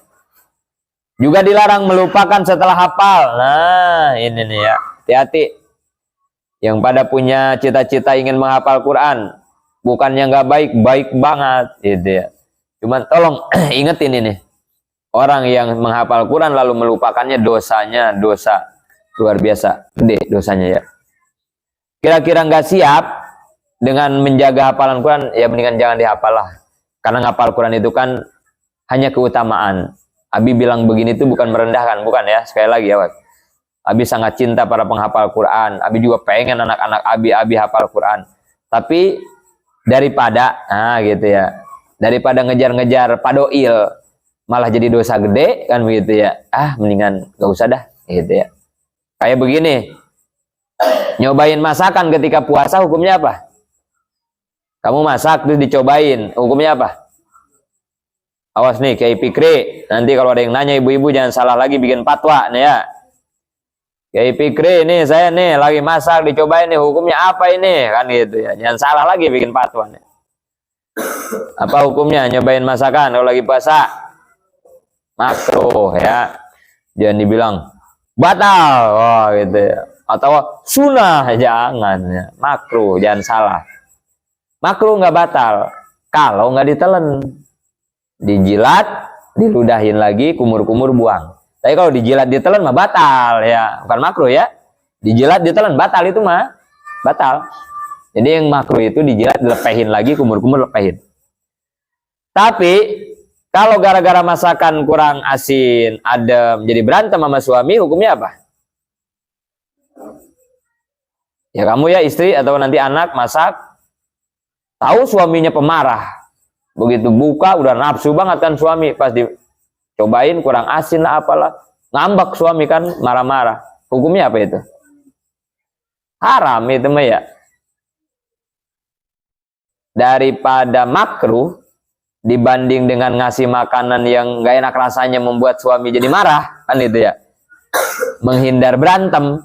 Juga dilarang melupakan setelah hafal. Nah ini nih ya, hati-hati. Yang pada punya cita-cita ingin menghafal Quran, bukannya nggak baik, baik banget gitu ya. Cuman tolong ingetin ini, orang yang menghafal Quran lalu melupakannya dosanya dosa luar biasa gede dosanya ya. Kira-kira nggak siap dengan menjaga hafalan Quran, ya mendingan jangan dihafal lah. Karena ngapal Quran itu kan hanya keutamaan. Abi bilang begini itu bukan merendahkan, bukan ya. Sekali lagi ya, Abi sangat cinta para penghafal Quran. Abi juga pengen anak-anak Abi hafal Quran. Tapi daripada, gitu ya, daripada ngejar-ngejar padoil, malah jadi dosa gede kan begitu ya. Mendingan gak usah dah, gitu ya. Kayak begini, nyobain masakan ketika puasa hukumnya apa? Kamu masak terus dicobain, hukumnya apa? Awas nih kayak Fikri, nanti kalau ada yang nanya ibu-ibu jangan salah lagi bikin fatwa nih ya. Kayak Fikri nih, saya nih lagi masak dicobain nih, hukumnya apa ini? Kan gitu ya, jangan salah lagi bikin fatwa nih. Apa hukumnya nyobain masakan kalau lagi puasa? Makruh ya. Jangan dibilang batal, gitu ya. Atau sunnah, jangan ya. Makruh, jangan salah. Makruh nggak batal kalau nggak ditelen, dijilat, diludahin lagi, kumur-kumur buang. Tapi kalau dijilat ditelan mah batal ya, bukan makruh ya. Dijilat ditelan batal itu mah batal. Jadi yang makruh itu dijilat dilepehin lagi, kumur-kumur lepehin. Tapi kalau gara-gara masakan kurang asin, adem, jadi berantem sama suami, hukumnya apa? Ya kamu ya istri atau nanti anak masak, tahu suaminya pemarah, begitu buka udah nafsu banget kan suami, pas dicobain kurang asin lah apalah, ngambek suami kan marah-marah. Hukumnya apa itu? Haram itu mah ya. Daripada makruh dibanding dengan ngasih makanan yang gak enak rasanya membuat suami jadi marah kan itu ya, menghindar berantem,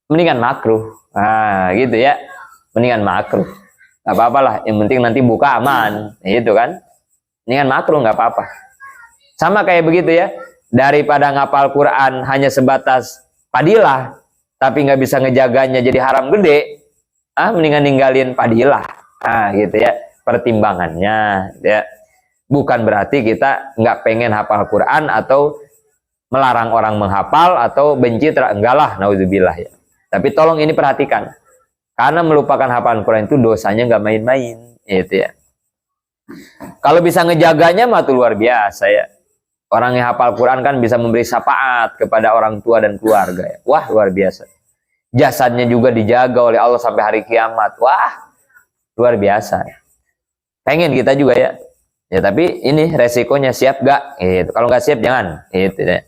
mendingan makruh. Gitu ya, mendingan makruh. Gak apa-apa lah, yang penting nanti buka aman, itu kan. Mendingan makruh, gak apa-apa. Sama kayak begitu ya, daripada ngapal Quran hanya sebatas padilah, tapi nggak bisa ngejaganya jadi haram gede, mendingan ninggalin padilah. Gitu ya, pertimbangannya ya. Bukan berarti kita nggak pengen hafal Quran atau melarang orang menghafal atau benci, enggak lah, naudzubillah ya. Tapi tolong ini perhatikan, karena melupakan hafalan Quran itu dosanya nggak main-main, gitu ya. Kalau bisa ngejaganya mah tuh luar biasa ya. Orang yang hafal Quran kan bisa memberi syafaat kepada orang tua dan keluarga ya. Wah, luar biasa. Jasadnya juga dijaga oleh Allah sampai hari kiamat. Wah, luar biasa. Pengen kita juga ya. Ya tapi ini resikonya, siap gak? Gitu. Kalau nggak siap jangan. Gitu ya.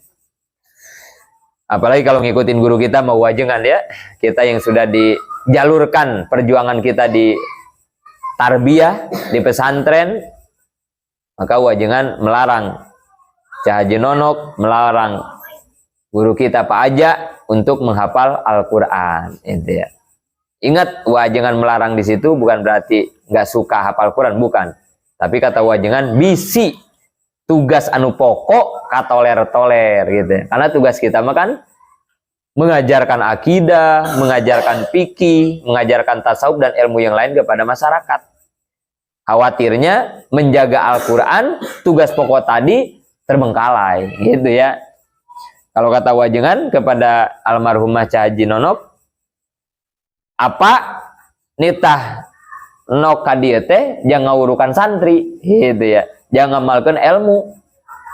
Apalagi kalau ngikutin guru kita mau wajengan ya. Kita yang sudah dijalurkan perjuangan kita di tarbiyah, di pesantren, maka wajengan melarang. Cah Haji Nonok melarang guru kita Pak Aja untuk menghafal Al-Quran. Ya. Ingat, wajengan melarang di situ bukan berarti nggak suka hafal Quran, bukan. Tapi kata wajengan bisi tugas anu pokok katoler-toler gitu. Karena tugas kita makan mengajarkan akidah, mengajarkan fikih, mengajarkan tasawuf dan ilmu yang lain kepada masyarakat. Khawatirnya menjaga Al-Quran, tugas pokok tadi terbengkalai, gitu ya. Kalau kata wajengan kepada almarhumah Cah Haji Nonok, apa nitah nok kadieu teh jangan ngawurukan santri, gitu ya. Jangan ngamalkeun ilmu.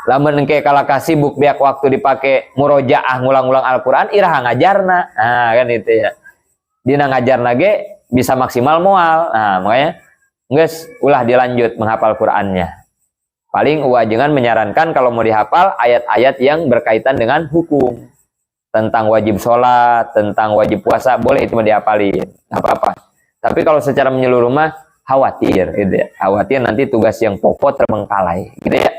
Lamun engke kalaka sibuk biak waktu dipake murojaah ngulang-ulang Al-Qur'an iraha ngajarna. Kan itu ya. Dina ngajarna ge bisa maksimal moal. Makanya geus ulah dilanjut menghafal Qur'annya. Paling wajengan menyarankan kalau mau dihafal ayat-ayat yang berkaitan dengan hukum. Tentang wajib sholat, tentang wajib puasa, boleh itu mau dihafalin. Nggak apa-apa. Tapi kalau secara menyeluruh mah khawatir, gitu ya. Khawatir nanti tugas yang pokok terbengkalai, gitu ya.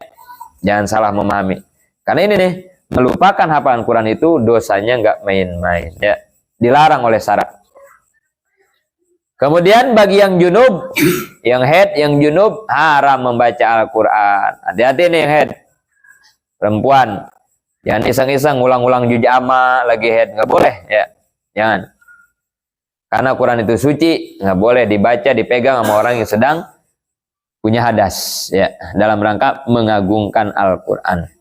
Jangan salah memahami. Karena ini nih, melupakan hafalan Quran itu dosanya nggak main-main, ya. Dilarang oleh syara. Kemudian bagi yang junub, yang haid, yang junub haram membaca Al-Quran. Hati-hati nih yang haid, perempuan, jangan iseng-iseng ngulang-ulang juz amma lagi haid, nggak boleh ya, jangan. Karena Quran itu suci, nggak boleh dibaca, dipegang sama orang yang sedang punya hadas, ya, dalam rangka mengagungkan Al-Quran.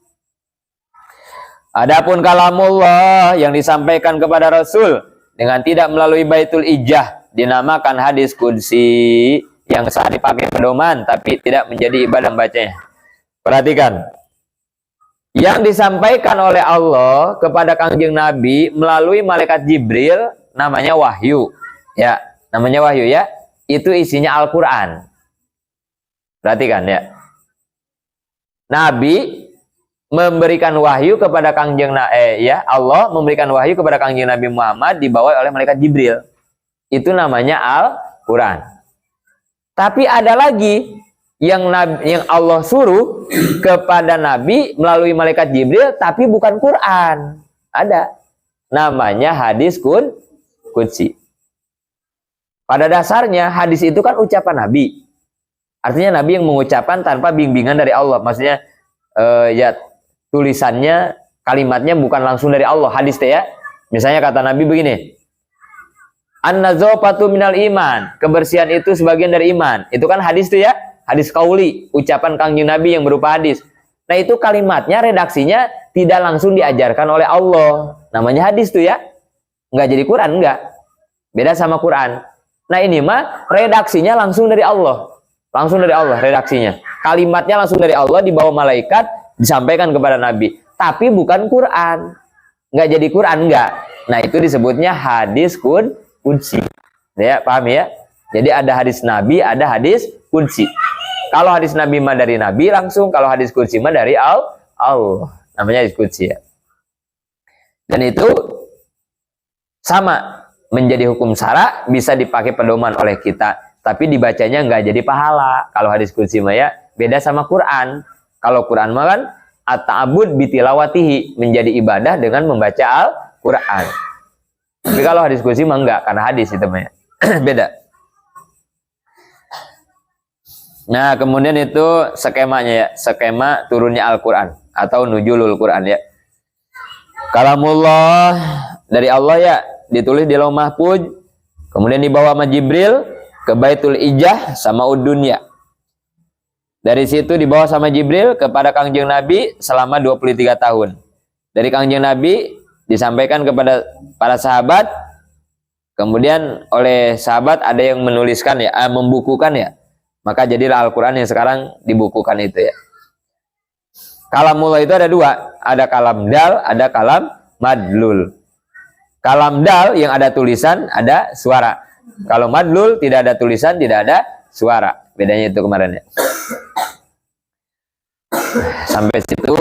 Adapun kalamullah yang disampaikan kepada Rasul dengan tidak melalui Baitul Ijjah, dinamakan hadis qudsi yang sah dipakai pedoman tapi tidak menjadi ibadah bacanya. Perhatikan. Yang disampaikan oleh Allah kepada Kangjeng Nabi melalui malaikat Jibril namanya wahyu. Ya, namanya wahyu ya. Itu isinya Al-Qur'an. Perhatikan ya. Nabi memberikan wahyu kepada Allah memberikan wahyu kepada Kangjeng Nabi Muhammad dibawa oleh malaikat Jibril. Itu namanya Al-Qur'an. Tapi ada lagi yang Allah suruh kepada Nabi melalui malaikat Jibril tapi bukan Quran. Ada. Namanya hadis qudsi. Pada dasarnya hadis itu kan ucapan Nabi. Artinya Nabi yang mengucapkan tanpa bimbingan dari Allah. Maksudnya ya tulisannya, kalimatnya bukan langsung dari Allah, hadis teh ya. Misalnya kata Nabi begini, an-nazafatu minal iman, kebersihan itu sebagian dari iman. Itu kan hadis tuh ya, hadis qauli, ucapan Kangjeng Nabi yang berupa hadis. Nah itu kalimatnya, redaksinya tidak langsung diajarkan oleh Allah. Namanya hadis tuh ya. Enggak jadi Quran, enggak. Beda sama Quran. Nah ini mah redaksinya langsung dari Allah. Langsung dari Allah redaksinya. Kalimatnya langsung dari Allah, dibawa malaikat, disampaikan kepada Nabi, tapi bukan Quran, nggak jadi Quran, nggak. Nah itu disebutnya hadis qudsi, ya paham ya? Jadi ada hadis Nabi, ada hadis qudsi. Kalau hadis Nabi mah dari Nabi langsung, kalau hadis qudsi mah dari Allah, namanya hadis qudsi ya. Dan itu sama, menjadi hukum syara, bisa dipakai pedoman oleh kita, tapi dibacanya nggak jadi pahala. Kalau hadis qudsi mah ya beda sama Quran. Kalau Quran mah kan at-ta'abbud bitilawatihi, menjadi ibadah dengan membaca Al-Quran. Tapi kalau hadis qudsi mah enggak, karena hadis itu mah ya. Beda. Nah, kemudian itu skemanya ya, skema turunnya Al-Quran atau nuzulul Quran ya. Kalamullah dari Allah ya, ditulis di Lauh Mahfuz, kemudian dibawa sama Jibril ke Baitul Ijah sama Udunya. Dari situ dibawa sama Jibril kepada Kangjeng Nabi selama 23 tahun. Dari Kangjeng Nabi disampaikan kepada para sahabat. Kemudian oleh sahabat ada yang menuliskan ya, membukukan ya. Maka jadilah Al-Quran yang sekarang dibukukan itu ya. Kalamullah itu ada dua. Ada kalam dal, ada kalam madlul. Kalam dal yang ada tulisan, ada suara. Kalau madlul tidak ada tulisan, tidak ada suara. Bedanya itu kemarin ya. Sampai situ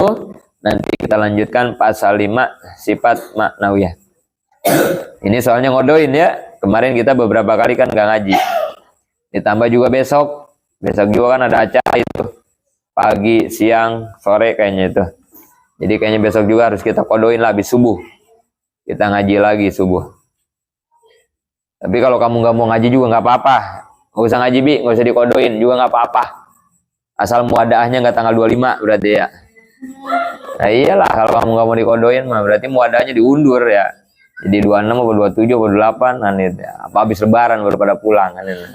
nanti kita lanjutkan pasal 5 sifat maknawiyah. Ini soalnya ngodoin ya. Kemarin kita beberapa kali kan nggak ngaji. Ditambah juga besok juga kan ada acara itu. Pagi, siang, sore kayaknya itu. Jadi kayaknya besok juga harus kita kodoin lah habis subuh. Kita ngaji lagi subuh. Tapi kalau kamu nggak mau ngaji juga nggak apa-apa. Nggak usah ngaji bi, nggak usah dikodoin juga nggak apa-apa. Asal muadaahnya nggak tanggal 25 berarti ya. Nah iyalah kalau kamu nggak mau dikodoin mah berarti muadaahnya diundur ya. Jadi 26 atau 27 atau 28 kan itu ya. Apa habis lebaran baru pada pulang kan itu.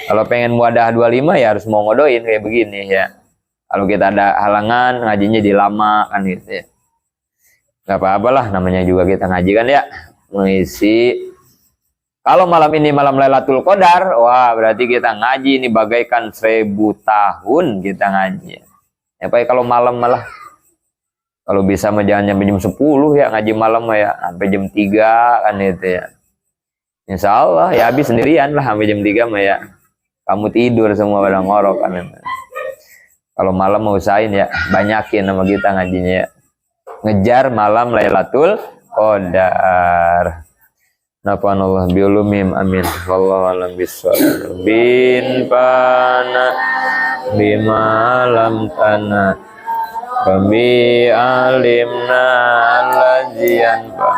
Kalau pengen muadaah 25 ya harus mau ngodoin kayak begini ya. Kalau kita ada halangan ngajinya dilama kan gitu ya. Gak apa-apa lah namanya juga kita ngaji kan ya. Mengisi. Kalau malam ini malam Lailatul Qadar, wah berarti kita ngaji ini bagaikan 1000 tahun kita ngaji. Ya Pak, kalau malam malah kalau bisa mah jangan sampai jam 10 ya ngaji malam ya, sampai jam 3 kan itu ya. Insya Allah ya habis sendirian lah sampai jam 3 mah ya. Kamu tidur semua pada ngorok kan. Kalau malam mau usahain ya, banyakin sama kita ngajinya ya. Ngejar malam Lailatul Qadar. Nafanallah biulumim amin. Wallahu a'lam bishawab. Bin pana bima lam tana. Kami alimna allazi yanfa.